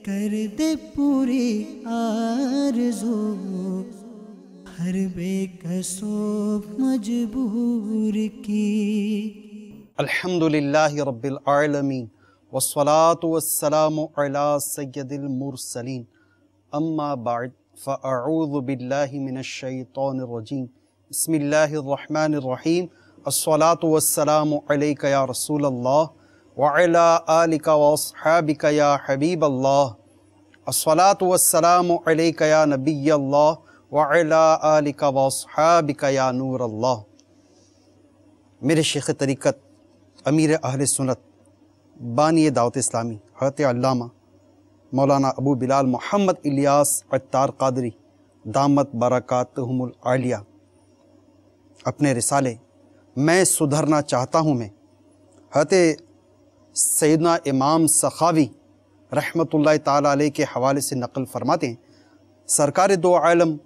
کر دے پوری آرزو ہر بے کسو مجبور کی۔ الحمدللہ رب العالمین والصلاة والسلام علی سید المرسلین اما بعد فاعوذ باللہ من الشیطان الرجیم بسم اللہ الرحمن الرحیم الصلاة والسلام علیک یا رسول اللہ وعلی آلک واصحابک یا حبیب اللہ الصلاة والسلام علیک یا نبی اللہ وعلی آلک واصحابک یا نور اللہ۔ میرے شیخ طریقت امیر اہل سنت بانی دعوت اسلامی حضرت علامہ مولانا ابو بلال محمد الیاس عطار قادری دامت برکاتہم العالیہ اپنے رسالے میں سدھرنا چاہتا ہوں میں حضرت سیدنا امام سخاوی رحمۃ اللہ تعالیٰ علیہ کے حوالے سے نقل فرماتے ہیں، سرکار دو عالم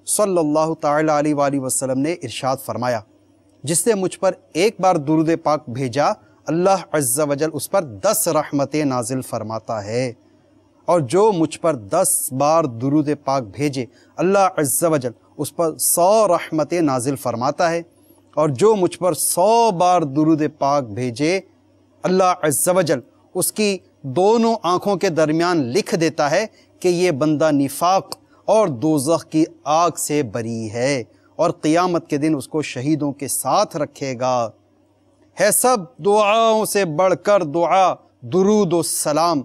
صلی اللہ تعالیٰ علیہ وآلہ وسلم نے ارشاد فرمایا، جس نے مجھ پر ایک بار درود پاک بھیجا اللہ عز و جل اس پر 10 رحمتیں نازل فرماتا ہے، اور جو مجھ پر 10 بار درود پاک بھیجے اللہ عز و جل اس پر 100 رحمتیں نازل فرماتا ہے، اور جو مجھ پر 100 بار درود پاک بھیجے اللہ عز و جل اس کی دونوں آنکھوں کے درمیان لکھ دیتا ہے کہ یہ بندہ نفاق اور دوزخ کی آگ سے بری ہے، اور قیامت کے دن اس کو شہیدوں کے ساتھ رکھے گا۔ ہے سب دعاؤں سے بڑھ کر دعا درود و سلام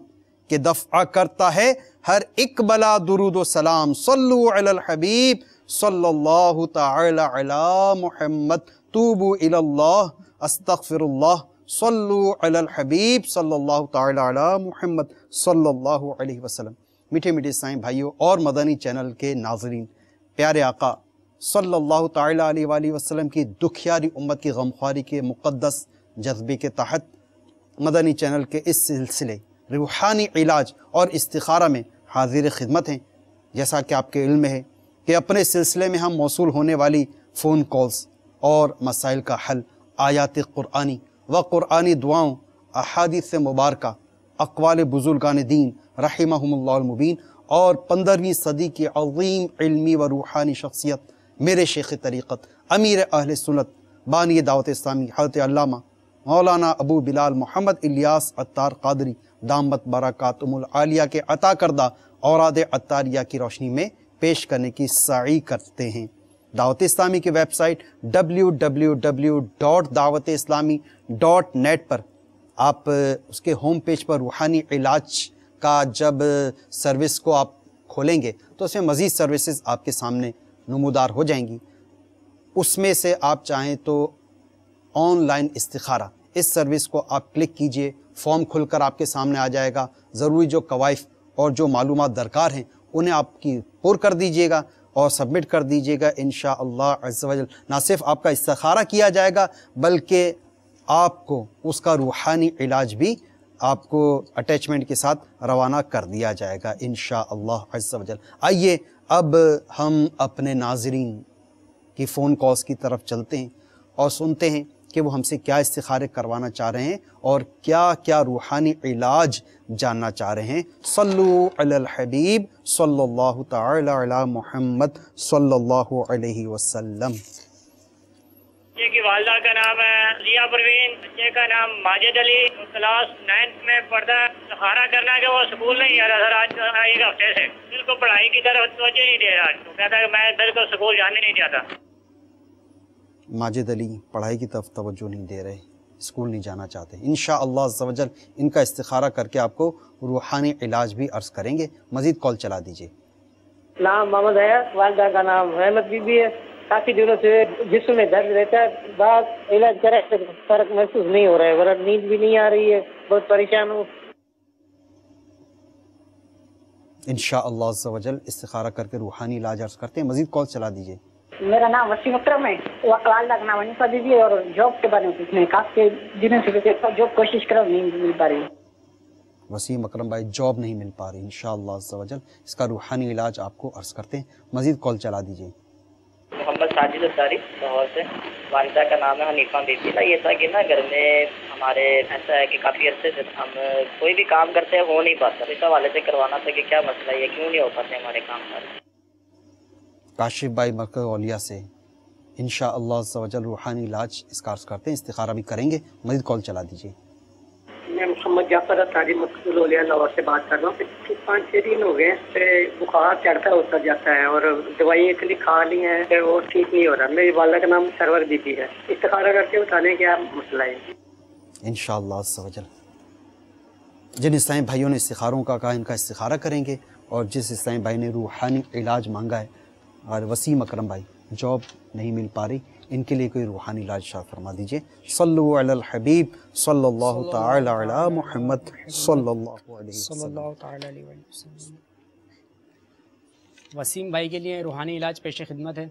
کہ دفع کرتا ہے ہر ایک بلا درود و سلام۔ صلو علی الحبیب صلی اللہ تعالی علی محمد توبو الی اللہ استغفر اللہ صلو علی الحبیب صلی اللہ تعالی علی محمد صلی اللہ علیہ وسلم۔ میٹھے میٹھے اسلامی بھائیوں اور مدنی چینل کے ناظرین، پیارے آقا صلی اللہ تعالیٰ علیہ وآلہ وسلم کی دکھیاری امت کی غمخواری کے مقدس جذبے کے تحت مدنی چینل کے اس سلسلے روحانی علاج اور استخارہ میں حاضر خدمت ہیں۔ جیسا کہ آپ کے علم میں ہے کہ اپنے سلسلے میں ہم موصول ہونے والی فون کالز اور مسائل کا حل آیات قرآنی و قرآنی دعاؤں، احادیث مبارکہ، اقوال بزرگان دین رحمہم اللہ المبین اور 15ویں صدی کی عظیم علمی و روحانی شخصیت میرے شیخ طریقت امیر اہل سنت بانی دعوت اسلامی حضرت علامہ مولانا ابو بلال محمد الیاس عطار قادری دامت برکاتہم العالیہ کے عطا کردہ اوراد عطاریہ کی روشنی میں پیش کرنے کی سعی کرتے ہیں۔ دعوت اسلامی کی ویب سائٹ www.dawat-islami.net پر آپ اس کے ہوم پیج پر روحانی علاج کا جب سروس کو آپ کھولیں گے تو اس میں مزید سروسز آپ کے سامنے نمودار ہو جائیں گی۔ اس میں سے آپ چاہیں تو آن لائن استخارہ، اس سروس کو آپ کلک کیجئے، فارم کھل کر آپ کے سامنے آ جائے گا، ضروری جو قوائف اور جو معلومات درکار ہیں انہیں آپ کی پر کر دیجئے گا اور سبمٹ کر دیجئے گا۔ انشاءاللہ عز و جل نہ صرف آپ کا استخارہ کیا جائے گا بلکہ آپ کو اس کا روحانی علاج بھی آپ کو اٹیچمنٹ کے ساتھ روانہ کر دیا جائے گا انشاءاللہ عز و جل۔ آئیے اب ہم اپنے ناظرین کی فون کالز کی طرف چلتے ہیں اور سنتے ہیں کہ وہ ہم سے کیا استخارے کروانا چاہ رہے ہیں اور کیا کیا روحانی علاج جاننا چاہ رہے ہیں۔ صلو علی الحبیب صلی اللہ تعالی علی محمد صلی اللہ علیہ وسلم۔ بچے کی والدہ کا نام ہے ضیا پروین، بچے کا نام ماجد علی، کلاس 9 میں پڑھتا ہے۔ استخارہ کرنا کہ وہ اسکول نہیں جا رہا سر آج ایک ہفتے سے، بالکل پڑھائی کی طرف توجہ نہیں دے رہا، کہتا ہے کہ میں بالکل اسکول جانے نہیں چاہتا۔ ماجد علی پڑھائی کی طرف توجہ نہیں دے رہے، اسکول نہیں جانا چاہتے۔ انشاءاللہ عز و جل ان کا استخارہ کر کے آپ کو روحانی علاج بھی عرض کریں گے۔ مزید کال چلا دیجئے۔ نام محمد ہے، والدہ کا نام رحمت بی بی ہے۔ کافی دنوں سے جسم میں درد رہتا ہے، بعض علاج کرے فرق محسوس نہیں ہو رہا ہے، ورنہ نیند بھی نہیں آ رہی ہے، بہت پریشان ہوں۔ انشاءاللہ عز و جل استخارہ کر کے روحانی علاج عرض کرتے ہیں۔ مزید کال چلا دیجئے۔ میرا نام وسیم اکرم ہے، والدہ کا نام انیسہ بی بی ہے، اور جاب کے بارے میں پوچھنا ہے۔ کافی دنوں سے جاب کوشش کرو نہیں مل پا رہی۔ وسیم اکرم بھائی جاب نہیں مل پا رہی، انشاءاللہ عز و جل اس کا روحانی علاج آپ کو عرض کرتے ہیں۔ مزید کال چلا دیجئے۔ محمد ساجد الطاری لاہور سے، والدہ کا نام ہے حنیفہ بی بی۔ یہ تھا کہ نا گھر میں ہمارے ایسا ہے کہ کافی عرصے سے ہم کوئی بھی کام کرتے ہیں ہو نہیں پاتا، اس حوالے سے کروانا تھا کہ کیا مسئلہ ہے، کیوں نہیں ہو پاتے ہمارے کام سارے؟ کاشف بھائی مرکز اولیاء سے انشاءاللہ عز و جل روحانی علاج اس کا عرض کرتے ہیں، استخارہ بھی کریں گے۔ مزید کال چلا دیجیے۔ میں محمد جعفر اطاری مرکز اولیاء لاہور سے بات کر رہا ہوں۔ 5-6 دن ہو گئے سے بخار چڑھتا ہوتا جاتا ہے اور دوائیں اتنی کھا لی ہیں کہ وہ ٹھیک نہیں ہو رہا۔ میری والدہ کا نام سرور بی بی ہے، استخارہ کر کے بتانے کیا مسئلہ ہے؟ انشاءاللہ عز و جل جن اسلامی بھائیوں نے استخاروں کا کہا ان کا استخارہ کریں گے، اور جس اسلامی بھائی نے روحانی علاج مانگا ہے اور وسیم اکرم بھائی جاب نہیں مل پا رہی، ان کے لیے کوئی روحانی علاج شاء فرما دیجئے۔ صلو علی الحبیب صلی اللہ تعالی علی محمد صلی اللہ علیہ وسلم۔ وسیم بھائی کے لیے روحانی علاج پیش خدمت ہے۔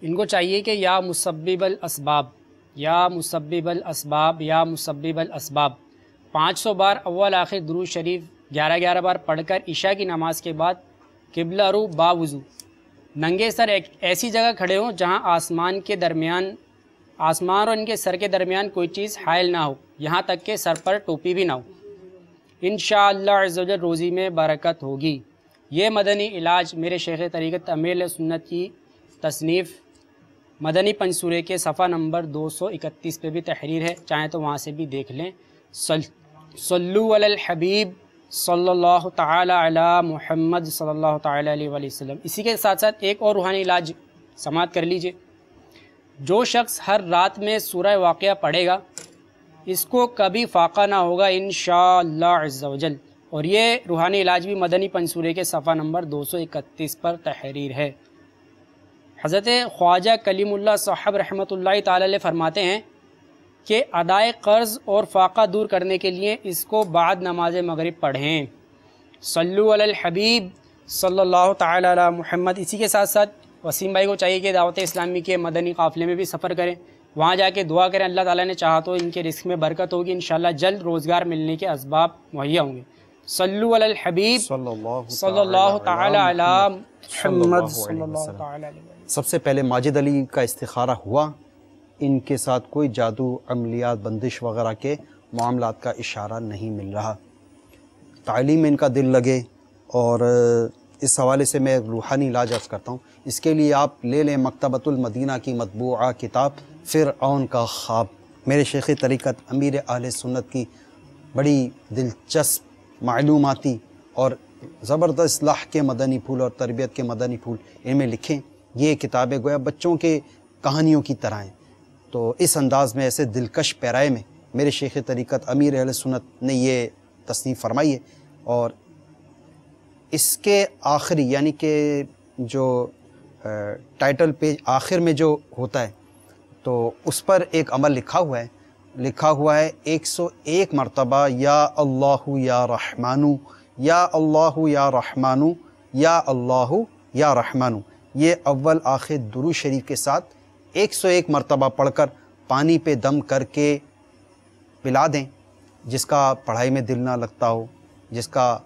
ان کو چاہیے کہ یا مسبب الاسباب، یا مسبب الاسباب، یا مسبب الاسباب 500 بار اول آخر درود شریف 11 بار پڑھ کر عشاء کی نماز کے بعد قبلہ رو باوضو ننگے سر ایک ایسی جگہ کھڑے ہوں جہاں آسمان اور ان کے سر کے درمیان کوئی چیز حائل نہ ہو، یہاں تک کہ سر پر ٹوپی بھی نہ ہو۔ انشاءاللہ عز و جل روزی میں برکت ہوگی۔ یہ مدنی علاج میرے شیخ طریقت امیر سنت کی تصنیف مدنی پنصورے کے صفحہ نمبر 231 پہ بھی تحریر ہے، چاہیں تو وہاں سے بھی دیکھ لیں۔ صلو علی الحبیب صلی اللہ تعالی علی محمد صلی اللہ تعالی علیہ وآلہ وسلم۔ اسی کے ساتھ ساتھ ایک اور روحانی علاج سماعت کر لیجئے۔ جو شخص ہر رات میں سورہ واقعہ پڑھے گا اس کو کبھی فاقہ نہ ہوگا انشاءاللہ عز و جل، اور یہ روحانی علاج بھی مدنی پنصورے کے صفحہ نمبر 231 پر تحریر ہے۔ حضرت خواجہ کلیم اللہ صاحب رحمۃ اللہ تعالی علیہ فرماتے ہیں کہ ادائے قرض اور فاقہ دور کرنے کے لیے اس کو بعد نماز مغرب پڑھیں۔ صلو علی الحبیب صلی اللہ تعالی علی محمد۔ اسی کے ساتھ ساتھ وسیم بھائی کو چاہیے کہ دعوت اسلامی کے مدنی قافلے میں بھی سفر کریں، وہاں جا کے دعا کریں، اللہ تعالیٰ نے چاہا تو ان کے رزق میں برکت ہوگی، انشاءاللہ جلد روزگار ملنے کے اسباب مہیا ہوں گے۔ صلو علی الحبیب صلی اللہ تعالی علی محمد صلی اللہ تعالی علیہ وسلم۔ سب سے پہلے ماجد علی کا استخارہ ہوا، ان کے ساتھ کوئی جادو، عملیات، بندش وغیرہ کے معاملات کا اشارہ نہیں مل رہا۔ تعلیم میں ان کا دل لگے، اور اس حوالے سے میں روحانی علاج عرض کرتا ہوں۔ اس کے لیے آپ لے لیں مکتبۃ المدینہ کی مطبوعہ کتاب فرعون کا خواب، میرے شیخ طریقت امیر اہل سنت کی بڑی دلچسپ معلوماتی اور زبردست اصلاح کے مدنی پھول اور تربیت کے مدنی پھول ان میں لکھیں۔ یہ کتابیں گویا بچوں کے کہانیوں کی طرح ہیں، تو اس انداز میں ایسے دلکش پیرائے میں میرے شیخ طریقت امیر اہل سنت نے یہ تصنیف فرمائی ہے، اور اس کے آخری یعنی کہ جو ٹائٹل پیج آخر میں جو ہوتا ہے تو اس پر ایک عمل لکھا ہوا ہے 101 مرتبہ یا اللہ یا رحمانو، یا اللہ یا رحمانو، یا اللہ یا رحمانو، یہ اول آخر درود شریف کے ساتھ 101 مرتبہ پڑھ کر پانی پہ دم کر کے پلا دیں۔ جس کا پڑھائی میں دل نہ لگتا ہو، جس کا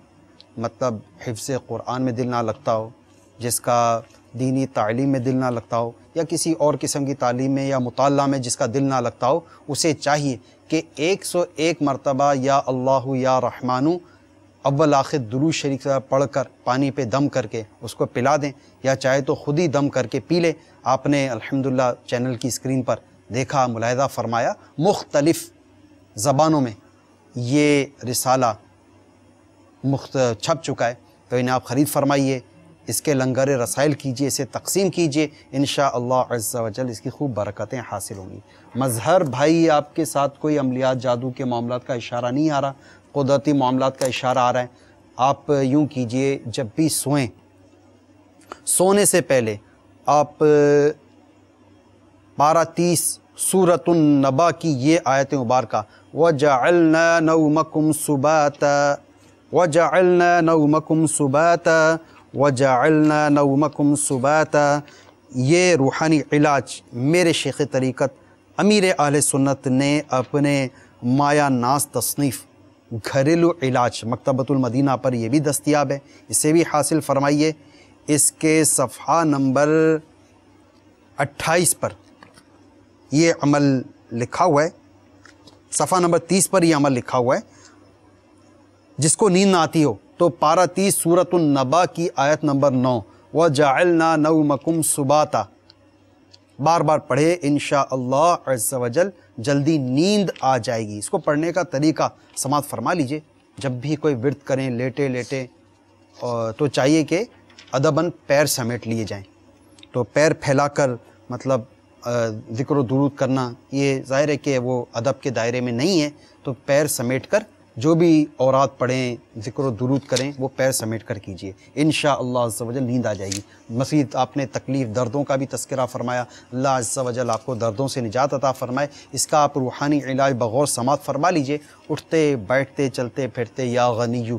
مطلب حفظ قرآن میں دل نہ لگتا ہو، جس کا دینی تعلیم میں دل نہ لگتا ہو، یا کسی اور قسم کی تعلیم میں یا مطالعہ میں جس کا دل نہ لگتا ہو، اسے چاہیے کہ 101 مرتبہ یا اللہ یا رحمانو اول آخر درود شریف پڑھ کر پانی پہ دم کر کے اس کو پلا دیں، یا چاہے تو خود ہی دم کر کے پی لیں۔ آپ نے الحمدللہ چینل کی اسکرین پر دیکھا، ملاحظہ فرمایا، مختلف زبانوں میں یہ رسالہ چھپ چکا ہے، تو انہیں آپ خرید فرمائیے، اس کے لنگر رسائل کیجئے، اسے تقسیم کیجئے، انشاءاللہ عز و جل اس کی خوب برکتیں حاصل ہوں گی۔ مظہر بھائی، آپ کے ساتھ کوئی عملیات، جادو کے معاملات کا اشارہ نہیں آ رہا، قدرتی معاملات کا اشارہ آ رہا ہے۔ آپ یوں کیجئے، جب بھی سوئیں، سونے سے پہلے آپ پارہ 30 سورۃ النبا کی یہ آیت مبارکہ وَجَعَلْنَا نَوْمَكُمْ سُبَاتًا وَجَعَلْنَا نَوْمَكُمْ سُبَاتًا وَجَعَلْنَا نَوْمَكُمْ سُبَاتًا، یہ روحانی علاج میرے شیخ طریقت امیر اہل سنت نے اپنے مایا ناز تصنیف گھریلو علاج مکتبۃ المدینہ پر یہ بھی دستیاب ہے، اسے بھی حاصل فرمائیے۔ اس کے صفحہ نمبر 28 پر یہ عمل لکھا ہوا ہے, صفحہ نمبر 30 پر یہ عمل لکھا ہوا ہے. جس کو نیند نہ آتی ہو تو پارہ 30 سورۃ النبا کی آیت نمبر 9 وَجَعَلْنَا نَوْمَكُمْ سُبَاتًا بار بار پڑھے, انشاءاللہ عز و جل جلدی نیند آ جائے گی. اس کو پڑھنے کا طریقہ سماعت فرما لیجئے. جب بھی کوئی ورد کریں لیٹے لیٹے تو چاہیے کہ ادباً پیر سمیٹ لیے جائیں. تو پیر پھیلا کر مطلب ذکر و درود کرنا یہ ظاہر ہے کہ وہ ادب کے دائرے میں نہیں ہے. تو پیر سمیٹ کر جو بھی اورات پڑھیں, ذکر و درود کریں, وہ پیر سمیٹ کر کیجئے. انشاءاللہ عز و جل نیند آ جائے گی. مزید آپ نے تکلیف دردوں کا بھی تذکرہ فرمایا. اللہ عز و جل آپ کو دردوں سے نجات عطا فرمائے. اس کا آپ روحانی علاج بغور سماعت فرما لیجئے. اٹھتے بیٹھتے چلتے پھرتے یا غنیو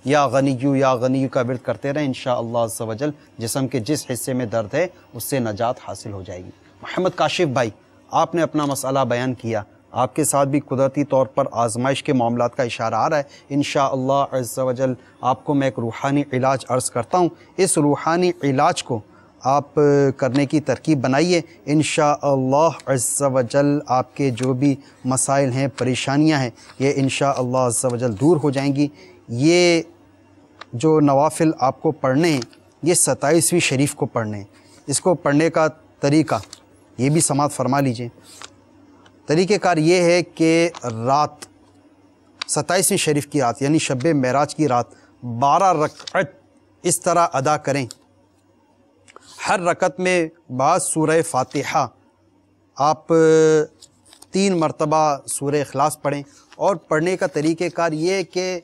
یا غنیو یا غنیو کا ورد کرتے رہیں. انشاءاللہ عز و جل جسم کے جس حصے میں درد ہے اس سے نجات حاصل ہو جائے گی. محمد کاشف بھائی, آپ نے اپنا مسئلہ بیان کیا. آپ کے ساتھ بھی قدرتی طور پر آزمائش کے معاملات کا اشارہ آ رہا ہے. انشاءاللہ عز و جل آپ کو میں ایک روحانی علاج عرض کرتا ہوں. اس روحانی علاج کو آپ کرنے کی ترکیب بنائیے. انشاءاللہ عز و جل آپ کے جو بھی مسائل ہیں, پریشانیاں ہیں, یہ انشاءاللہ عز و جل دور ہو جائیں گی. یہ جو نوافل آپ کو پڑھنے ہیں یہ 27ویں شریف کو پڑھنے ہیں. اس کو پڑھنے کا طریقہ یہ بھی سماعت فرما لیجئے. طریقہ کار یہ ہے کہ رات 27ویں شریف کی رات یعنی شب معراج کی رات 12 رکعت اس طرح ادا کریں. ہر رکعت میں بعض سورہ فاتحہ آپ 3 مرتبہ سورہ اخلاص پڑھیں. اور پڑھنے کا طریقہ کار یہ ہے کہ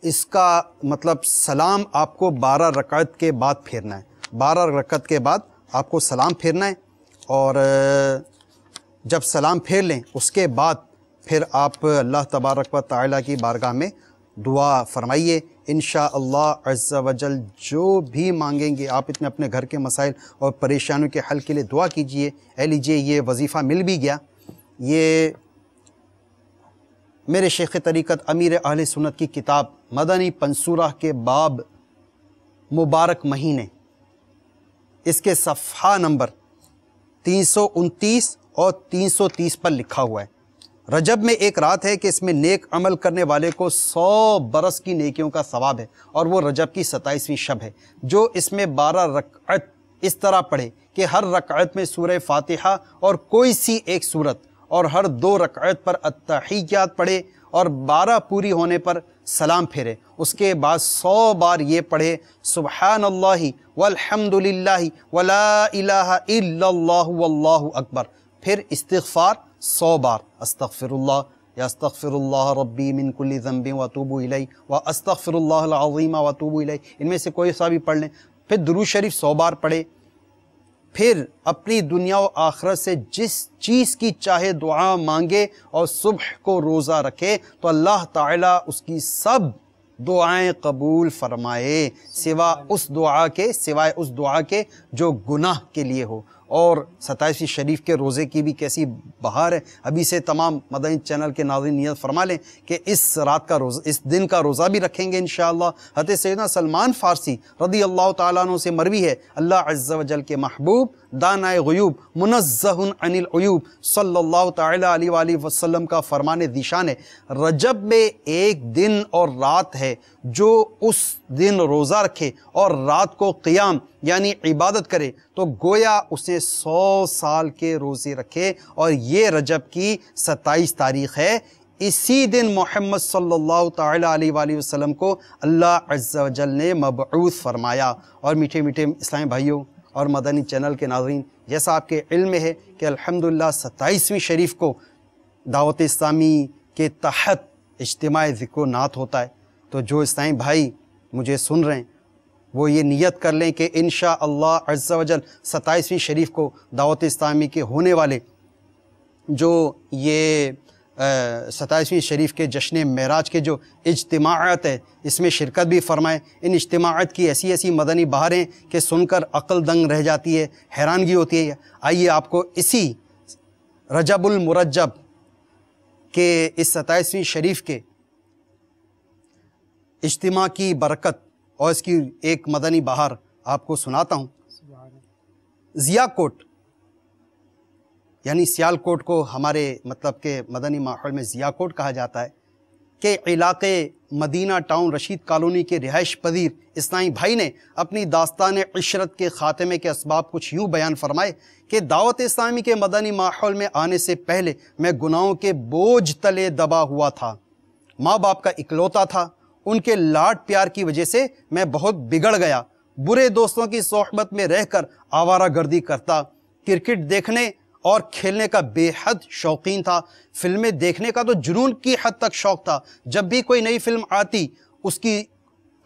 اس کا مطلب سلام آپ کو 12 رکعت کے بعد پھیرنا ہے. 12 رکعت کے بعد آپ کو سلام پھیرنا ہے. اور جب سلام پھیر لیں اس کے بعد پھر آپ اللہ تبارک و تعالیٰ کی بارگاہ میں دعا فرمائیے. انشاءاللہ عز و جل جو بھی مانگیں گے آپ اتنے اپنے گھر کے مسائل اور پریشانیوں کے حل کے لیے دعا کیجئے. لیجئے یہ وظیفہ مل بھی گیا. یہ میرے شیخ طریقت امیر اہل سنت کی کتاب مدنی پنصورہ کے باب مبارک مہینے, اس کے صفحہ نمبر 329 اور 330 پر لکھا ہوا ہے. رجب میں ایک رات ہے کہ اس میں نیک عمل کرنے والے کو 100 برس کی نیکیوں کا ثواب ہے, اور وہ رجب کی 27ویں شب ہے. جو اس میں 12 رکعت اس طرح پڑھے کہ ہر رکعت میں سورہ فاتحہ اور کوئی سی ایک سورت, اور ہر 2 رکعت پر التحیات پڑھے, اور 12 پوری ہونے پر سلام پھیرے. اس کے بعد 100 بار یہ پڑھے سبحان اللہ والحمد للہ ولا الہ الا اللہ واللہ اکبر. پھر استغفار 100 بار, استغفر اللہ یا استغفر اللہ ربی من کل ذنب واتوب الیہ و استغفر اللہ العظیم واتوب الیہ, ان میں سے کوئی سا بھی پڑھ لیں. پھر درود شریف 100 بار پڑھے. پھر اپنی دنیا و آخرت سے جس چیز کی چاہے دعا مانگے, اور صبح کو روزہ رکھے تو اللہ تعالیٰ اس کی سب دعائیں قبول فرمائے, سوائے اس دعا کے جو گناہ کے لیے ہو. اور 27ویں شریف کے روزے کی بھی کیسی بہار ہے. ابھی سے تمام مدنی چینل کے ناظرین نیت فرما لیں کہ اس رات کا روزہ, اس دن کا روزہ بھی رکھیں گے انشاءاللہ. حضرت سیدنا سلمان فارسی رضی اللہ تعالیٰ عنہ سے مروی ہے, اللہ عز و جل کے محبوب دانائے غیوب منزہ عن العیوب صلی اللہ تعالیٰ علیہ وآلہ وسلم کا فرمان ذیشان ہے, رجب میں ایک دن اور رات ہے جو اس دن روزہ رکھے اور رات کو قیام یعنی عبادت کرے تو گویا اسے 100 سال کے روزے رکھے. اور یہ رجب کی 27 تاریخ ہے. اسی دن محمد صلی اللہ تعالیٰ علیہ وآلہ وسلم کو اللہ عز و جل نے مبعوث فرمایا. اور میٹھے میٹھے اسلامی بھائیوں اور مدنی چینل کے ناظرین, جیسا آپ کے علم میں ہے کہ الحمدللہ 27ویں شریف کو دعوت اسلامی کے تحت اجتماع ذکر و نعت ہوتا ہے. تو جو اسلامی بھائی مجھے سن رہے ہیں وہ یہ نیت کر لیں کہ انشاءاللہ عز و جل 27ویں شریف کو دعوت اسلامی کے ہونے والے جو یہ 27ویں شریف کے جشن معراج کے جو اجتماعات ہے اس میں شرکت بھی فرمائیں. ان اجتماعات کی ایسی ایسی مدنی بہاریں کہ سن کر عقل دنگ رہ جاتی ہے, حیرانگی ہوتی ہے. آئیے آپ کو اسی رجب المرجب کے اس 27ویں شریف کے اجتماع کی برکت اور اس کی ایک مدنی بہار آپ کو سناتا ہوں. ضیاء کوٹ یعنی سیالکوٹ کو ہمارے مطلب کہ مدنی ماحول میں ضیاء کوٹ کہا جاتا ہے، کہ علاقے مدینہ ٹاؤن رشید کالونی کے رہائش پذیر اسلامی بھائی نے اپنی داستان عشرت کے خاتمے کے اسباب کچھ یوں بیان فرمائے کہ دعوت اسلامی کے مدنی ماحول میں آنے سے پہلے میں گناہوں کے بوجھ تلے دبا ہوا تھا، ماں باپ کا اکلوتا تھا، ان کے لاڈ پیار کی وجہ سے میں بہت بگڑ گیا، برے دوستوں کی صحبت میں رہ کر آوارہ گردی کرتا، کرکٹ دیکھنے اور کھیلنے کا بے حد شوقین تھا، فلمیں دیکھنے کا تو جنون کی حد تک شوق تھا، جب بھی کوئی نئی فلم آتی اس کی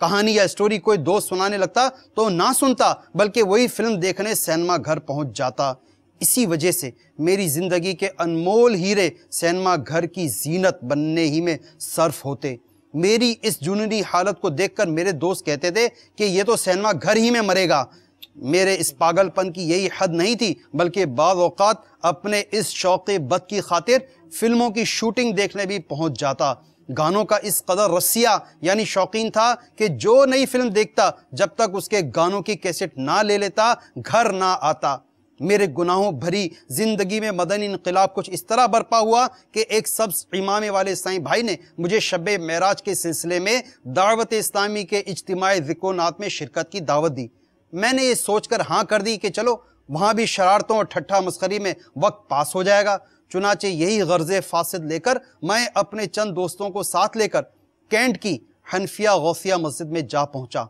کہانی یا سٹوری کوئی دوست سنانے لگتا تو نہ سنتا بلکہ وہی فلم دیکھنے سینما گھر پہنچ جاتا۔ اسی وجہ سے میری زندگی کے انمول ہیرے سینما گھر کی زینت بننے ہی میں صرف ہوتے۔ میری اس جنونی حالت کو دیکھ کر میرے دوست کہتے تھے کہ یہ تو سینما گھر ہی میں مرے گا۔ میرے اس پاگل پن کی یہی حد نہیں تھی، بلکہ بعض اوقات اپنے اس شوق بد کی خاطر فلموں کی شوٹنگ دیکھنے بھی پہنچ جاتا۔ گانوں کا اس قدر رسیہ یعنی شوقین تھا کہ جو نئی فلم دیکھتا جب تک اس کے گانوں کی کیسٹ نہ لے لیتا گھر نہ آتا۔ میرے گناہوں بھری زندگی میں مدنی انقلاب کچھ اس طرح برپا ہوا کہ ایک سبز امامے والے سائیں بھائی نے مجھے شب معراج کے سلسلے میں دعوت اسلامی کے اجتماع ذکر و نعت میں شرکت کی دعوت دی۔ میں نے یہ سوچ کر ہاں کر دی کہ چلو وہاں بھی شرارتوں اور ٹھٹھا مسخری میں وقت پاس ہو جائے گا۔ چنانچہ یہی غرض فاسد لے کر میں اپنے چند دوستوں کو ساتھ لے کر کینٹ کی حنفیہ غوثیہ مسجد میں جا پہنچا۔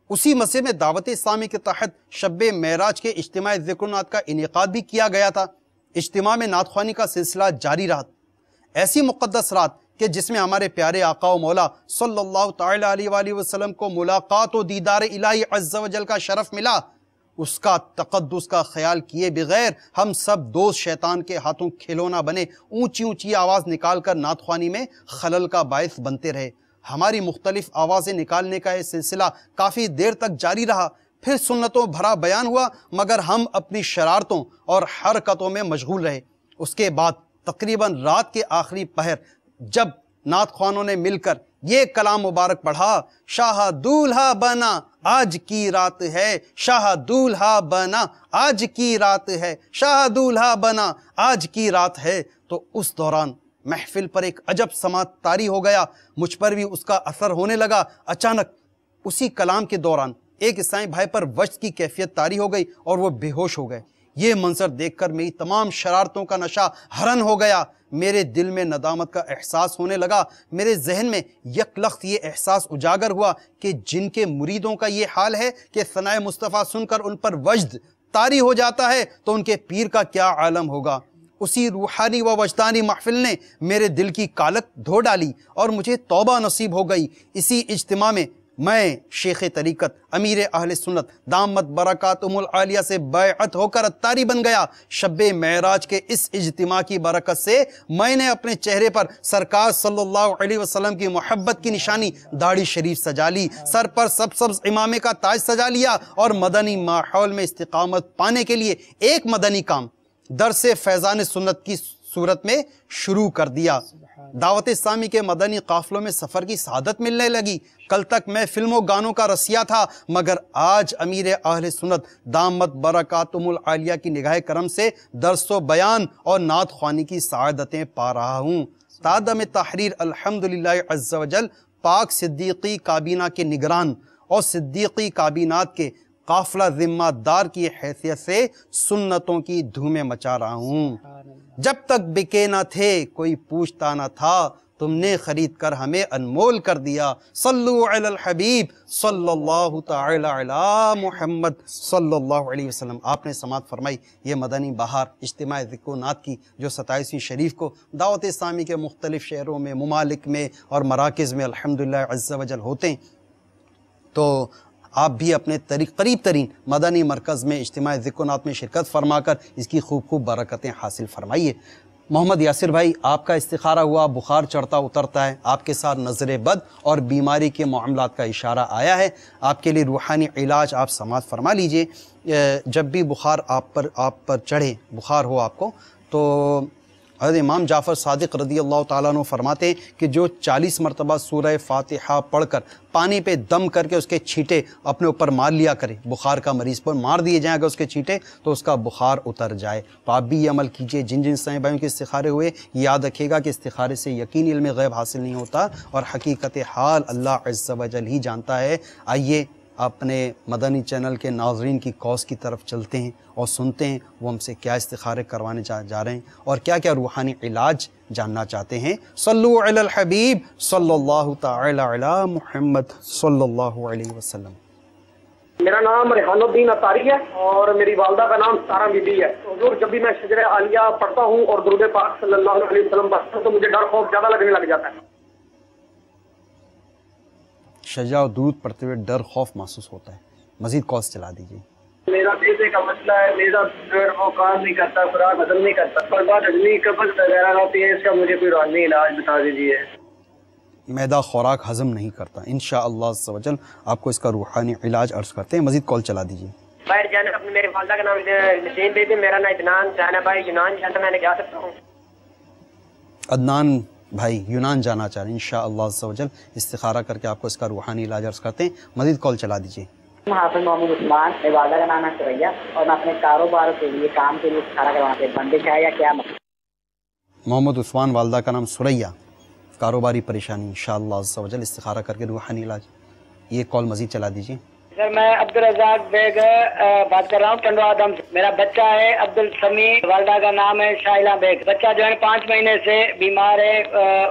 اسی مسجد میں دعوت اسلامی کے تحت شب معراج کے اجتماع ذکر و نعت کا انعقاد بھی کیا گیا تھا۔ اجتماع میں نعت خوانی کا سلسلہ جاری رہا۔ ایسی مقدس رات کہ جس میں ہمارے پیارے آقا و مولا صلی اللہ تعالی علیہ وآلہ وسلم کو ملاقات و دیدار الہی عز و جل کا شرف ملا، اس کا تقدس کا خیال کیے بغیر ہم سب دوست شیطان کے ہاتھوں کھلونا بنے اونچی اونچی آواز نکال کر نعت خوانی میں خلل کا باعث بنتے رہے۔ ہماری مختلف آوازیں نکالنے کا یہ سلسلہ کافی دیر تک جاری رہا، پھر سنتوں بھرا بیان ہوا مگر ہم اپنی شرارتوں اور حرکتوں میں مشغول رہے۔ اس کے بعد تقریباً رات کے آخری پہر جب نعت خوانوں نے مل کر یہ کلام مبارک پڑھا، شاہ دولہا بنا آج کی رات ہے، شاہ دولہا بنا آج کی رات ہے، شاہ دولہا بنا آج کی رات ہے، تو اس دوران محفل پر ایک عجب سماعت طاری ہو گیا، مجھ پر بھی اس کا اثر ہونے لگا۔ اچانک اسی کلام کے دوران ایک عیسائی بھائی پر وجد کی کیفیت طاری ہو گئی اور وہ بے ہوش ہو گئے۔ یہ منظر دیکھ کر میری تمام شرارتوں کا نشہ حرن ہو گیا، میرے دل میں ندامت کا احساس ہونے لگا۔ میرے ذہن میں یک لخت یہ احساس اجاگر ہوا کہ جن کے مریدوں کا یہ حال ہے کہ ثنائے مصطفیٰ سن کر ان پر وجد طاری ہو جاتا ہے تو ان کے پیر کا کیا عالم ہوگا۔ اسی روحانی و وجدانی محفل نے میرے دل کی کالک دھو ڈالی اور مجھے توبہ نصیب ہو گئی۔ اسی اجتماع میں میں شیخ طریقت امیر اہل سنت دامت برکاتہم العالیہ سے بیعت ہو کر اتاری بن گیا۔ شب معراج کے اس اجتماع کی برکت سے میں نے اپنے چہرے پر سرکار صلی اللہ علیہ وسلم کی محبت کی نشانی داڑھی شریف سجا لی، سر پر سبز امامے کا تاج سجا لیا اور مدنی ماحول میں استقامت پانے کے لیے ایک مدنی کام درس فیضان سنت کی صورت میں شروع کر دیا۔ دعوت اسلامی کے مدنی قافلوں میں سفر کی سعادت ملنے لگی۔ کل تک میں فلموں گانوں کا رسیہ تھا مگر آج امیر اہل سنت دامت برکاتہم العالیہ کی نگاہ کرم سے درس و بیان اور نعت خوانی کی سعادتیں پا رہا ہوں۔ تادم تحریر الحمدللہ عز و جل پاک صدیقی کابینہ کے نگران اور صدیقی کابینات کے قافلہ ذمہ دار کی حیثیت سے سنتوں کی دھومیں مچا رہا ہوں۔ جب تک بکے نہ تھے کوئی پوچھتا نہ تھا، تم نے خرید کر ہمیں انمول کر دیا۔ صلو علی الحبیب صلی اللہ تعالی علی محمد صلی اللہ علیہ وسلم۔ آپ نے سماعت فرمائی یہ مدنی بہار اجتماع ذکر و نعت کی جو 27ویں شریف کو دعوت اسلامی کے مختلف شہروں میں ممالک میں اور مراکز میں الحمدللہ عز و جل ہوتے ہیں، تو آپ بھی اپنے قریب ترین مدنی مرکز میں اجتماع ذکر و نعت میں شرکت فرما کر اس کی خوب برکتیں حاصل فرمائیے۔ محمد یاسر بھائی، آپ کا استخارہ ہوا، بخار چڑھتا اترتا ہے، آپ کے ساتھ نظر بد اور بیماری کے معاملات کا اشارہ آیا ہے، آپ کے لیے روحانی علاج آپ سماعت فرما لیجئے۔ جب بھی بخار آپ پر چڑھے، بخار ہو آپ کو، تو حضرت امام جعفر صادق رضی اللہ تعالیٰ عنہ فرماتے ہیں کہ جو 40 مرتبہ سورہ فاتحہ پڑھ کر پانی پہ دم کر کے اس کے چھینٹے اپنے اوپر مار لیا کرے، بخار کا مریض پر مار دیے جائیں اگر اس کے چھینٹے تو اس کا بخار اتر جائے۔ تو آپ بھی یہ عمل کیجئے۔ جن جن سائیں بھائیوں کے استخارے ہوئے یاد رکھیے گا کہ استخارے سے یقین علم غیب حاصل نہیں ہوتا اور حقیقت حال اللہ عز و جل ہی جانتا ہے۔ آئیے اپنے مدنی چینل کے ناظرین کی کاز کی طرف چلتے ہیں اور سنتے ہیں وہ ہم سے کیا استخارے کروانے جا رہے ہیں اور کیا کیا روحانی علاج جاننا چاہتے ہیں۔ صلو علی الحبیب صلی اللہ تعالی علی محمد صلی اللہ علیہ وسلم۔ میرا نام ریحان الدین اطاری ہے اور میری والدہ کا نام سارہ بی بی ہے۔ حضور جب بھی میں شجر عالیہ پڑھتا ہوں اور درود پاک صلی اللہ علیہ وسلم پڑھتا ہوں تو مجھے ڈر خوف زیادہ لگنے لگ جاتا ہے۔ شجاع و درود پڑھتے ہوئے ڈر خوف محسوس ہوتا ہے۔ مزید کالز چلا دیجیے۔ میرا پیسے کا مسئلہ ہے، میرا وہ کام نہیں کرتا، خوراک ہضم نہیں کرتا، پر بات ہضمی قبض وغیرہ ہوتی ہے، اس کا مجھے کوئی روحانی علاج بتا دیجیے۔ معدہ خوراک ہضم نہیں کرتا، انشاءاللہ عز و جل آپ کو اس کا روحانی علاج عرض کرتے ہیں۔ مزید کال چلا دیجیے۔ باہر جانا، اپنے میرے والدہ کا نام نسیم بیبی، میرا نام عدنان جانا بھائی یونان جانا، میں نے جا سکتا ہوں؟ عدنان بھائی یونان جانا چاہ رہے ہیں، انشاءاللہ عز و جل استخارہ کر کے آپ کو اس کا روحانی علاج عرض کرتے ہیں۔ مزید کال چلا دیجیے۔ حافظ محمد عثمان، میرے والدہ کا نام ہے سریا اور میں اپنے کاروبار کے لیے کام کے لیے استخارہ کروانا چاہتا ہوں، بندش ہے یا کیا؟ محمد عثمان، والدہ کا نام سریا، کاروباری پریشانی، انشاءاللہ عز و جل استخارہ کر کے روحانی علاج۔ یہ کال مزید چلا دیجیے۔ سر میں عبدالرزاق بیگ بات کر رہا ہوں ٹنڈو آدم سے۔ میرا بچہ ہے عبدالسمی، والدہ کا نام ہے شائلہ بیگ۔ بچہ جو ہے 5 مہینے سے بیمار ہے،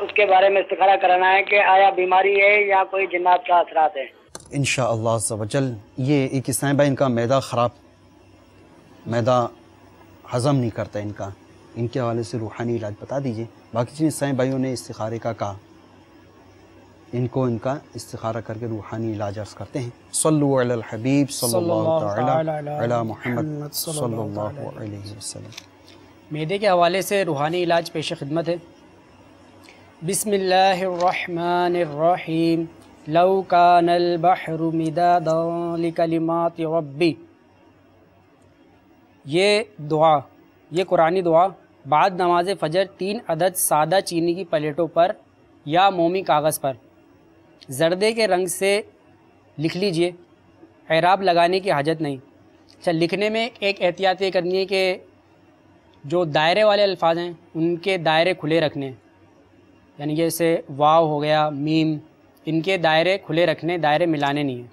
اس کے بارے میں استخارہ کرانا ہے کہ آیا بیماری ہے یا کوئی جنات کا اثرات ہے؟ انشاءاللہ عز و جل یہ ایک اسلام بھائی ان کا معدہ خراب، معدہ ہضم نہیں کرتا ان کے حوالے سے روحانی علاج بتا دیجیے۔ باقی جن اسلام بھائیوں نے استخارے کا کہا ان کو ان کا استخارہ کر کے روحانی علاج عرض کرتے ہیں۔ صلو علی الحبیب صلی اللہ تعالی علی محمد صلی اللہ علیہ وسلم۔ معدے کے حوالے سے روحانی علاج پیش خدمت ہے۔ بسم اللہ الرحمن الرحیم، لو کان البحر مدادا لکلمات ربی۔ یہ دعا، یہ قرآنی دعا بعد نماز فجر 3 عدد سادہ چینی کی پلیٹوں پر یا مومی کاغذ پر زردے کے رنگ سے لکھ لیجئے، اعراب لگانے کی حاجت نہیں۔ اچھا، لکھنے میں ایک احتیاط یہ کرنی ہے کہ جو دائرے والے الفاظ ہیں ان کے دائرے کھلے رکھنے، یعنی جیسے واو ہو گیا، میم، ان کے دائرے کھلے رکھنے، دائرے ملانے نہیں ہیں۔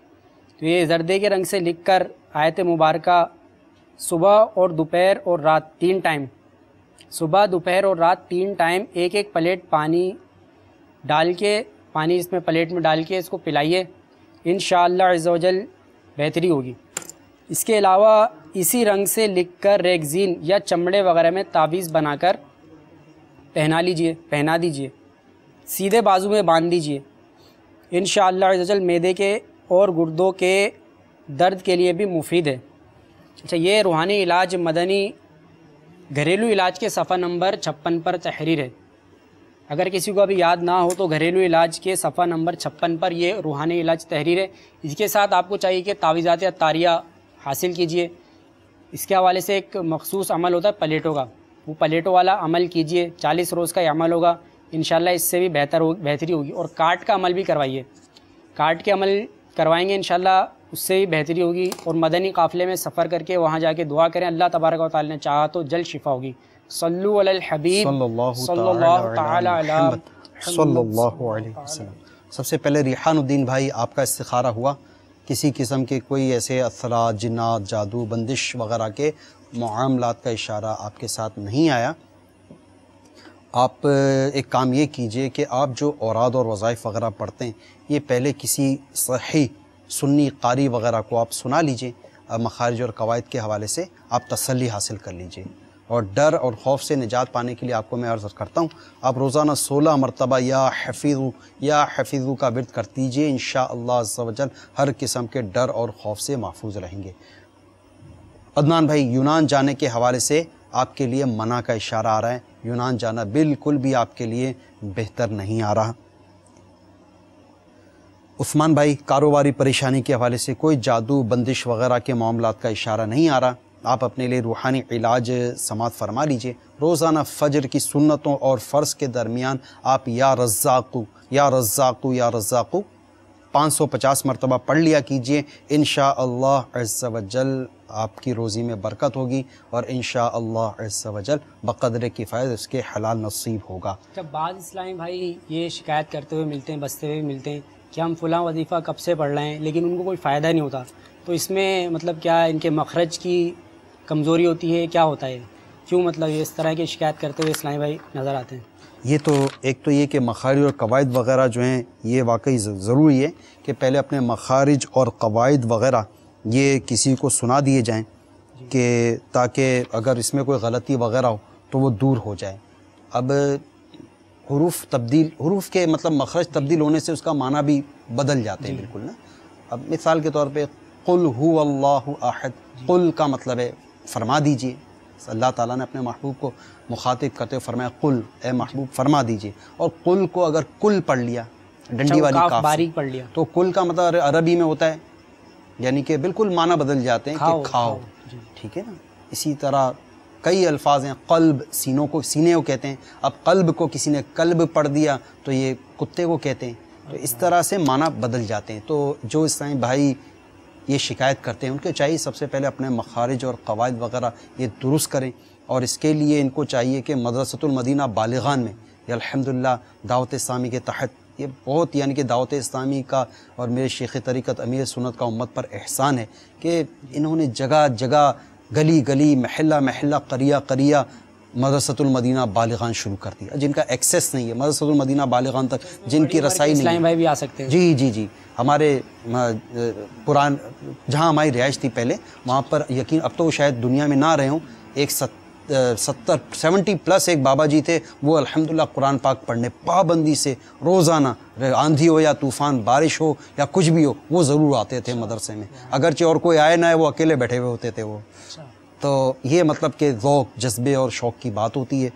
تو یہ زردے کے رنگ سے لکھ کر آیت مبارکہ صبح اور دوپہر اور رات 3 ٹائم، صبح دوپہر اور رات 3 ٹائم ایک پلیٹ پانی ڈال کے، پانی اس میں پلیٹ میں ڈال کے اس کو پلائیے، انشاءاللہ عز و جل بہتری ہوگی۔ اس کے علاوہ اسی رنگ سے لکھ کر ریگزین یا چمڑے وغیرہ میں تعویذ بنا کر پہنا دیجئے، سیدھے بازو میں باندھ دیجئے، انشاءاللہ عز و جل معدے کے اور گردوں کے درد کے لیے بھی مفید ہے۔ اچھا، یہ روحانی علاج مدنی گھریلو علاج کے صفحہ نمبر 56 پر تحریر ہے۔ اگر کسی کو ابھی یاد نہ ہو تو گھریلو علاج کے صفحہ نمبر 56 پر یہ روحانی علاج تحریر ہے۔ اس کے ساتھ آپ کو چاہیے کہ تعویذات عطاریہ حاصل کیجئے۔ اس کے حوالے سے ایک مخصوص عمل ہوتا ہے پلیٹوں کا، وہ پلیٹوں والا عمل کیجئے، 40 روز کا یہ عمل ہوگا، انشاءاللہ اس سے بھی بہتری ہوگی۔ اور کاٹ کا عمل بھی کروائیے، کاٹ کے عمل کروائیں گے انشاءاللہ اس سے بھی بہتری ہوگی۔ اور مدنی قافلے میں سفر کر کے وہاں جا کے دعا کریں، اللہ تبارک و تعالی نے چاہا تو جلد شفا ہوگی۔ صلو علی الحبیب صلی اللہ تعالی علی محمد صلی اللہ علیہ وسلم۔ سب سے پہلے ریحان الدین بھائی، آپ کا استخارہ ہوا، کسی قسم کے کوئی ایسے اثرات، جنات، جادو، بندش وغیرہ کے معاملات کا اشارہ آپ کے ساتھ نہیں آیا۔ آپ ایک کام یہ کیجئے کہ آپ جو اوراد اور وظائف وغیرہ پڑھتے ہیں یہ پہلے کسی صحیح سنی قاری وغیرہ کو آپ سنا لیجئے، مخارج اور قواعد کے حوالے سے آپ تسلی حاصل کر لیجئے۔ اور ڈر اور خوف سے نجات پانے کے لیے آپ کو میں عرض کرتا ہوں، آپ روزانہ 16 مرتبہ یا حفیظو کا ورد کر دیجئے، انشاءاللہ عز و جل ہر قسم کے ڈر اور خوف سے محفوظ رہیں گے۔ عدنان بھائی، یونان جانے کے حوالے سے آپ کے لیے منع کا اشارہ آ رہا ہے، یونان جانا بالکل بھی آپ کے لیے بہتر نہیں آ رہا۔ عثمان بھائی، کاروباری پریشانی کے حوالے سے کوئی جادو، بندش وغیرہ کے معاملات کا اشارہ نہیں آ رہا، آپ اپنے لیے روحانی علاج سماعت فرما لیجئے۔ روزانہ فجر کی سنتوں اور فرض کے درمیان آپ یا رزاقو یا رزاقو یا رزاقو 550 مرتبہ پڑھ لیا کیجئے۔ انشاءاللہ عز و جل آپ کی روزی میں برکت ہوگی، اور انشاءاللہ عز و جل بقدر کفایت اس کے حلال نصیب ہوگا۔ جب بعض اسلامی بھائی یہ شکایت کرتے ہوئے ملتے ہیں، بستے ہوئے ملتے ہیں کہ ہم فلاں وظیفہ کب سے پڑھ رہے ہیں لیکن ان کو کوئی فائدہ نہیں ہوتا، تو اس میں مطلب کیا ان کے مخرج کی کمزوری ہوتی ہے، کیا ہوتا ہے؟ کیوں مطلب اس طرح کی شکایت کرتے ہوئے اسلامی بھائی نظر آتے ہیں؟ یہ تو ایک تو یہ کہ مخارج اور قواعد وغیرہ جو ہیں یہ واقعی ضروری ہے کہ پہلے اپنے مخارج اور قواعد وغیرہ یہ کسی کو سنا دیے جائیں، کہ تاکہ اگر اس میں کوئی غلطی وغیرہ ہو تو وہ دور ہو جائے۔ اب حروف کے مطلب مخرج تبدیل ہونے سے اس کا معنی بھی بدل جاتے ہیں بالکل نا۔ اب مثال کے طور پہ قل هو اللہ احد، قل کا مطلب ہے فرما دیجئے۔ اللہ تعالیٰ نے اپنے محبوب کو مخاطب کرتے ہوئے فرمایا قل، اے محبوب فرما دیجئے، اور قل کو اگر کل پڑھ لیا ڈنڈی والی کاف باریک پڑھ لیا تو کل کا مطلب عربی میں ہوتا ہے یعنی کہ بالکل معنی بدل جاتے ہیں کہ کھاؤ، ٹھیک ہے نا۔ اسی طرح کئی الفاظ ہیں، قلب سینوں کو سینے کو کہتے ہیں، اب قلب کو کسی نے کلب پڑھ دیا تو یہ کتے کو کہتے ہیں، تو اس طرح سے معنی بدل جاتے ہیں۔ تو جو اسلامی بھائی یہ شکایت کرتے ہیں ان کو چاہیے سب سے پہلے اپنے مخارج اور قواعد وغیرہ یہ درست کریں، اور اس کے لیے ان کو چاہیے کہ مدرسۃ المدینہ بالغان میں یہ الحمدللہ دعوت اسلامی کے تحت یہ بہت یعنی کہ دعوت اسلامی کا اور میرے شیخ طریقت امیر سنت کا امت پر احسان ہے کہ انہوں نے جگہ جگہ گلی گلی محلہ محلہ قریہ قریہ مدرسۃ المدینہ بالغان شروع کر دیا۔ جن کا ایکسیس نہیں ہے مدرسۃ المدینہ بالغان تک، جن کی رسائی نہیں ہے، بھائی بھی آ سکتے ہیں۔ جی جی جی، ہمارے پران جہاں ہماری رہائش تھی پہلے وہاں پر یقین اب تو شاید دنیا میں نہ رہے ہوں، ایک 70 پلس ایک بابا جی تھے، وہ الحمدللہ قرآن پاک پڑھنے پابندی سے روزانہ، آندھی ہو یا طوفان، بارش ہو یا کچھ بھی ہو، وہ ضرور آتے تھے مدرسے میں، اگرچہ اور کوئی آئے نہ ہے وہ اکیلے بیٹھے ہوئے ہوتے تھے وہ۔ تو یہ مطلب کہ ذوق جذبے اور شوق کی بات ہوتی ہے۔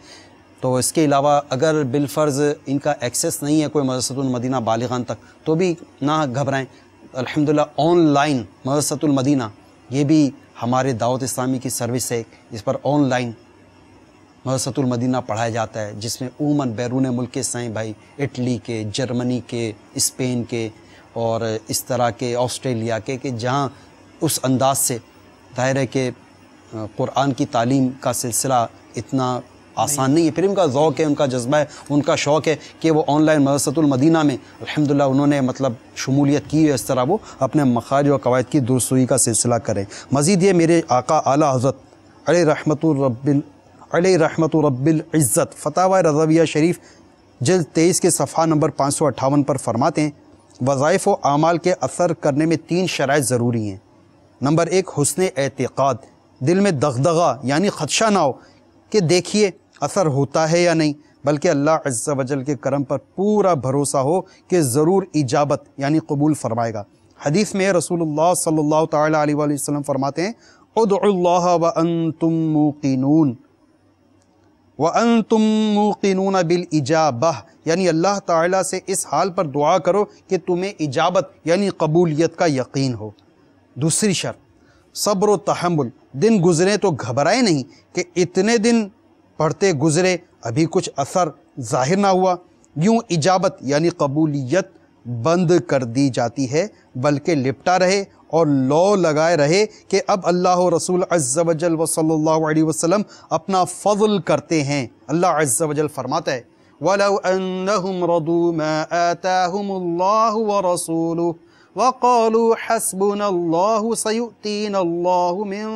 تو اس کے علاوہ اگر بالفرض ان کا ایکسیس نہیں ہے کوئی مدرسۃ المدینہ بالغان تک تو بھی نہ گھبرائیں، الحمدللہ آن لائن مدرسۃ المدینہ یہ بھی ہمارے دعوت اسلامی کی سروس ہے، اس پر آن لائن مدرسۃ المدینہ پڑھایا جاتا ہے، جس میں عموماً بیرون ملک کے سائیں بھائی اٹلی کے، جرمنی کے، اسپین کے اور اس طرح کے آسٹریلیا کے، کہ جہاں اس انداز سے ظاہر ہے کہ قرآن کی تعلیم کا سلسلہ اتنا آسان نہیں ہے، پھر ان کا ذوق ہے، ان کا جذبہ ہے، ان کا شوق ہے کہ وہ آن لائن مدرسۃ المدینہ میں الحمدللہ انہوں نے مطلب شمولیت کی ہے، اس طرح وہ اپنے مخارج و قواعد کی درستگی کا سلسلہ کریں۔ مزید یہ میرے آقا اعلیٰ حضرت علیہ رحمت رب العزت فتاوی رضویہ شریف جلد 23 کے صفحہ نمبر 558 پر فرماتے ہیں وظائف و اعمال کے اثر کرنے میں 3 شرائط ضروری ہیں۔ نمبر 1 حسن اعتقاد، دل میں دغدغہ یعنی خدشہ نہ ہو کہ دیکھیے اثر ہوتا ہے یا نہیں، بلکہ اللہ عز و جل کے کرم پر پورا بھروسہ ہو کہ ضرور اجابت یعنی قبول فرمائے گا۔ حدیث میں رسول اللہ صلی اللہ تعالیٰ علیہ وآلہ وسلم فرماتے ہیں ادعوا اللہ وانتم موقنون وانتم موقنون بالاجابہ، یعنی اللہ تعالیٰ سے اس حال پر دعا کرو کہ تمہیں اجابت یعنی قبولیت کا یقین ہو۔ دوسری شرط صبر و تحمل، دن گزرے تو گھبرائے نہیں کہ اتنے دن پڑھتے گزرے ابھی کچھ اثر ظاہر نہ ہوا، یوں اجابت یعنی قبولیت بند کر دی جاتی ہے، بلکہ لپٹا رہے اور لو لگائے رہے کہ اب اللہ و رسول عز و جل و صلی اللہ علیہ وسلم اپنا فضل کرتے ہیں۔ اللہ عز و جل فرماتا ہے وَلَوْ أَنَّهُمْ رَضُوا مَا آتَاهُمُ اللَّهُ وَرَسُولُهُ وَقَالُوا حَسْبُنَا اللَّهُ سَيُؤْتِينَا اللَّهُ مِنْ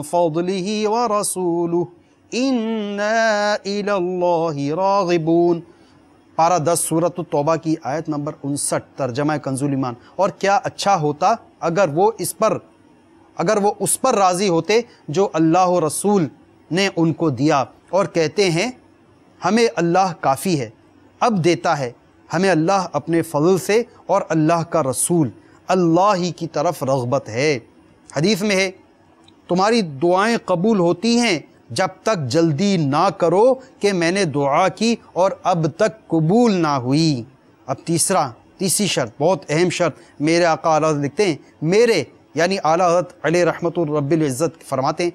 فَضْلِهِ وَرَسُولُهُ إِنَّا إِلَى اللَّهِ رَاغِبُونَ۔ پارہ 10 سورۃ التوبہ کی آیت نمبر 59 ترجمہ کنز الایمان۔ اور کیا اچھا ہوتا اگر وہ اس پر راضی ہوتے جو اللہ و رسول نے ان کو دیا، اور کہتے ہیں ہمیں اللہ کافی ہے، اب دیتا ہے ہمیں اللہ اپنے فضل سے، اور اللہ کا رسول اللہ ہی کی طرف رغبت ہے۔ حدیث میں ہے تمہاری دعائیں قبول ہوتی ہیں جب تک جلدی نہ کرو کہ میں نے دعا کی اور اب تک قبول نہ ہوئی۔ اب تیسری شرط، بہت اہم شرط، میرے آقا اعلیٰ لکھتے ہیں میرے یعنی اعلیٰ حضرت علیہ رحمت رب العزت فرماتے ہیں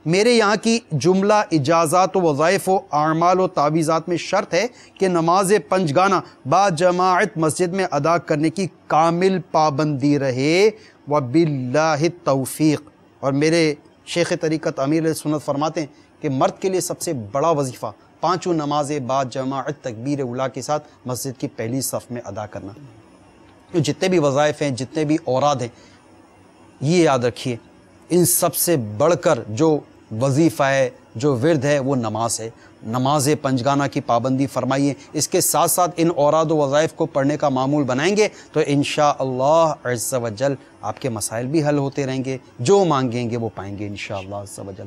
میرے یہاں کی جملہ اجازات و وظائف و اعمال و تعویذات میں شرط ہے کہ نماز پنجگانہ با جماعت مسجد میں ادا کرنے کی کامل پابندی رہے وباللہ التوفیق۔ اور میرے شیخ طریقت امیر علیہ سنت فرماتے ہیں کہ مرد کے لیے سب سے بڑا وظیفہ 5 نمازیں با جماعت تکبیر اولیٰ کے ساتھ مسجد کی پہلی صف میں ادا کرنا۔ تو جتنے بھی وظائف ہیں، جتنے بھی اوراد ہیں، یہ یاد رکھیے ان سب سے بڑھ کر جو وظیفہ ہے، جو ورد ہے، وہ نماز ہے۔ نماز پنجگانہ کی پابندی فرمائیے، اس کے ساتھ ساتھ ان اوراد و وظائف کو پڑھنے کا معمول بنائیں گے تو انشاءاللہ عز و جل آپ کے مسائل بھی حل ہوتے رہیں گے، جو مانگیں گے وہ پائیں گے انشاءاللہ عز و جل۔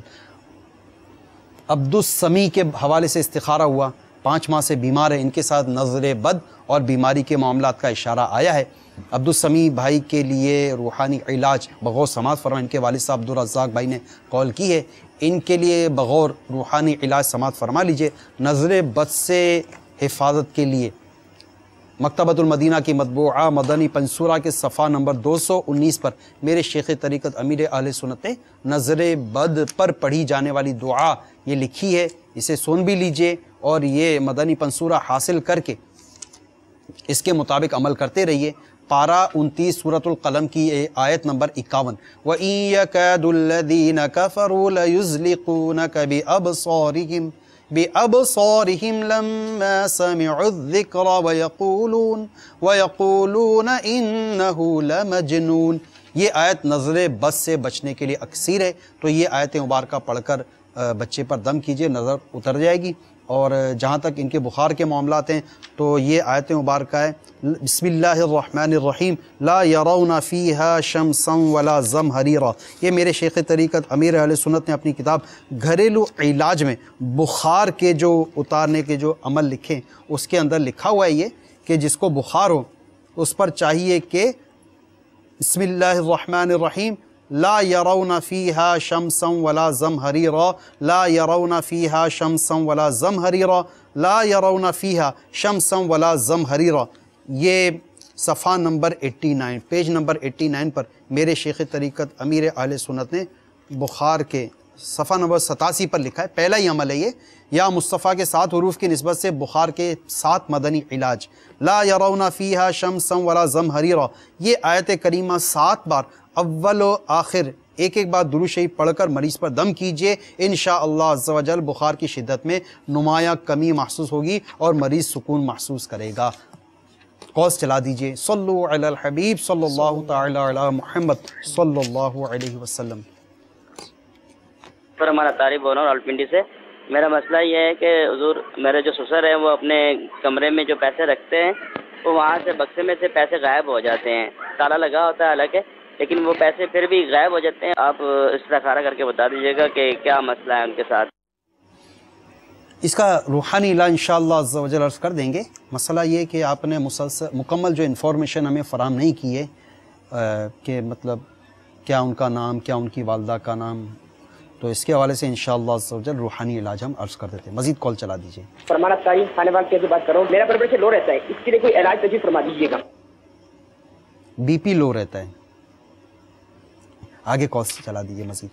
عبدالسمیع کے حوالے سے استخارہ ہوا، 5 ماہ سے بیمار ہے، ان کے ساتھ نظر بد اور بیماری کے معاملات کا اشارہ آیا ہے۔ عبدالسمیع بھائی کے لیے روحانی علاج بغور سماعت فرمائیں، ان کے والد صاحب عبدالرزاق بھائی نے کال کی ہے، ان کے لیے بغور روحانی علاج سماعت فرما لیجئے۔ نظر بد سے حفاظت کے لیے مکتبۃ المدینہ کی مطبوعہ مدنی پنصورہ کے صفحہ نمبر 219 پر میرے شیخ طریقت امیر اہل سنت نے نظر بد پر پڑھی جانے والی دعا یہ لکھی ہے، اسے سن بھی لیجئے اور یہ مدنی پنصورہ حاصل کر کے اس کے مطابق عمل کرتے رہیے۔ پارہ 29 سورۃ القلم کی آیت نمبر 51 وَإِن يَكَادُ الَّذِينَ كَفَرُوا لَيُزْلِقُونَكَ بِأَبْصَارِهِمْ لَمَّا سَمِعُوا الذِّكْرَ وَيَقُولُونَ إِنَّهُ لَمَجْنُونَ۔ یہ آیت نظر بد سے بچنے کے لیے اکثیر ہے، تو یہ آیت مبارکہ پڑھ کر بچے پر دم کیجئے، نظر اتر جائے گی۔ اور جہاں تک ان کے بخار کے معاملات ہیں تو یہ آیت مبارکہ ہے بسم اللہ الرحمن الرحیم لا یرون فیہا شمسا ولا زمہریرا۔ یہ میرے شیخ طریقت امیر اہل سنت نے اپنی کتاب گھریلو علاج میں بخار کے جو اتارنے کے جو عمل لکھے اس کے اندر لکھا ہوا ہے یہ کہ جس کو بخار ہو اس پر چاہیے کہ بسم اللہ الرحمن الرحیم لا يرون فيها شمسا ولا زمهريرا لا يرون فيها شمسا ولا زمهريرا لا يرون فيها شمسا ولا زمهريرا۔ یہ صفحہ نمبر 89 پیج نمبر 89 پر میرے شیخ طریقت امیر اہل سنت نے بخار کے صفحہ نمبر 87 پر لکھا ہے۔ پہلا ہی عمل ہے یہ، یا مصطفیٰ کے 7 حروف کی نسبت سے بخار کے 7 مدنی علاج لا يرون فيها شمسا ولا زمهريرا۔ یہ آیت کریمہ 7 بار اول و آخر ایک ایک بار درود شریف پڑھ کر مریض پر دم کیجئے، انشاءاللہ عز و جل بخار کی شدت میں نمایاں کمی محسوس ہوگی اور مریض سکون محسوس کرے گا۔ قوس چلا دیجئے صلو علی الحبیب صلی اللہ تعالی علی محمد صلی اللہ علیہ وسلم۔ پر ہمارا طارق بول رہا ہوں راولپنڈی سے۔ میرا مسئلہ یہ ہے کہ حضور میرے جو سسر ہیں وہ اپنے کمرے میں جو پیسے رکھتے ہیں وہ وہاں سے بکسے میں سے پیسے غائب ہو جاتے ہیں، تالا لگا ہوتا ہے حالانکہ، لیکن وہ پیسے پھر بھی غائب ہو جاتے ہیں۔ آپ استخارہ کر کے بتا دیجیے گا کہ کیا مسئلہ ہے ان کے ساتھ۔ اس کا روحانی علاج انشاءاللہ عز و جل عرض کر دیں گے۔ مسئلہ یہ کہ آپ نے مکمل جو انفارمیشن ہمیں فراہم نہیں کی ہے کہ مطلب کیا ان کا نام، کیا ان کی والدہ کا نام، تو اس کے حوالے سے انشاءاللہ عز و جل روحانی علاج ہم عرض کر دیتے ہیں۔ مزید کال چلا دیجیے۔ فرمانا تعین خانے باغ سے بات کر رہا ہوں، میرا بلڈ پریشر لو رہتا ہے، اس کے لیے کوئی علاج تجویز فرما دیجیے گا۔ بی پی لو رہتا ہے، آگے کال چلا دیجیے مزید۔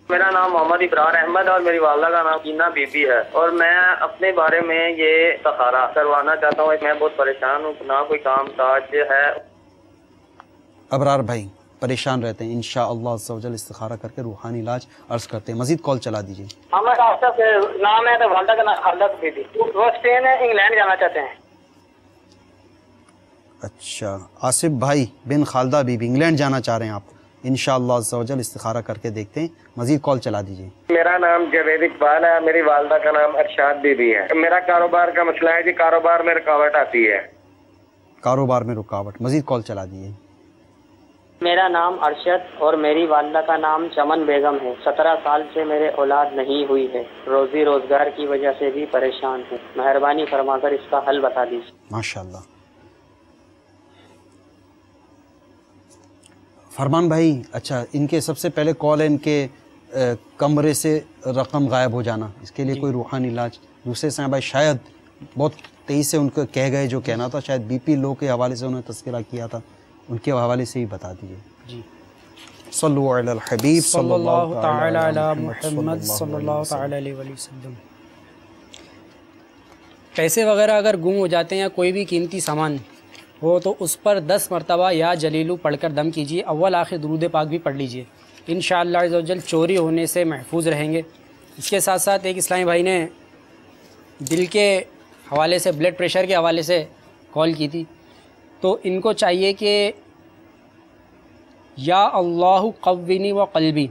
میرا نام محمد ابرار احمد اور میری والدہ کا نام کینا بی بی ہے، اور میں اپنے بارے میں یہ استخارہ کروانا چاہتا ہوں۔ میں بہت پریشان ہوں، نہ کوئی کام کاج ہے۔ ابرار بھائی پریشان رہتے ہیں، انشاءاللہ عز و جل استخارہ کر کے روحانی علاج عرض کرتے ہیں۔ مزید کال چلا دیجیے۔ محمد آصف نام ہے، تو والدہ کا نام خالدہ بی بی، وہ اسپین ہے، انگلینڈ جانا چاہتے ہیں۔ اچھا، آصف بھائی بن خالدہ بی بی انگلینڈ جانا چاہ رہے ہیں آپ، انشاءاللہ عز و جل استخارہ کر کے دیکھتے ہیں۔ مزید کال چلا دیجیے۔ میرا نام جاوید اقبال ہے، میری والدہ کا نام ارشاد بی بی ہے۔ میرا کاروبار کا مسئلہ ہے جی، کاروبار میں رکاوٹ آتی ہے۔ کاروبار میں رکاوٹ، مزید کال چلا دیجیے۔ میرا نام ارشد اور میری والدہ کا نام چمن بیگم ہے۔ 17 سال سے میرے اولاد نہیں ہوئی ہے، روزی روزگار کی وجہ سے بھی پریشان ہوں، مہربانی فرما کر اس کا حل بتا دیجیے۔ ماشاءاللہ۔ فرمان بھائی، اچھا ان کے سب سے پہلے کال ہے ان کے کمرے سے رقم غائب ہو جانا، اس کے لیے کوئی روحانی علاج؟ دوسرے سے بھائی شاید بہت تیز سے ان کو کہہ گئے جو کہنا تھا، شاید بی پی لو کے حوالے سے انہوں نے تذکرہ کیا تھا، ان کے حوالے سے ہی بتا دیجیے۔ جی صلو علی الحبیب صلی اللہ تعالی علی محمد صلی اللہ تعالی علیہ وسلم۔ پیسے وغیرہ اگر گم ہو جاتے ہیں یا کوئی بھی قیمتی سامان ہو تو اس پر 10 مرتبہ یا جلیلو پڑھ کر دم کیجیے، اول آخر درود پاک بھی پڑھ لیجیے، انشاءاللہ عز و جل چوری ہونے سے محفوظ رہیں گے۔ اس کے ساتھ ساتھ ایک اسلامی بھائی نے دل کے حوالے سے، بلڈ پریشر کے حوالے سے کال کی تھی، تو ان کو چاہیے کہ یا اللہ قوینی و قلبی،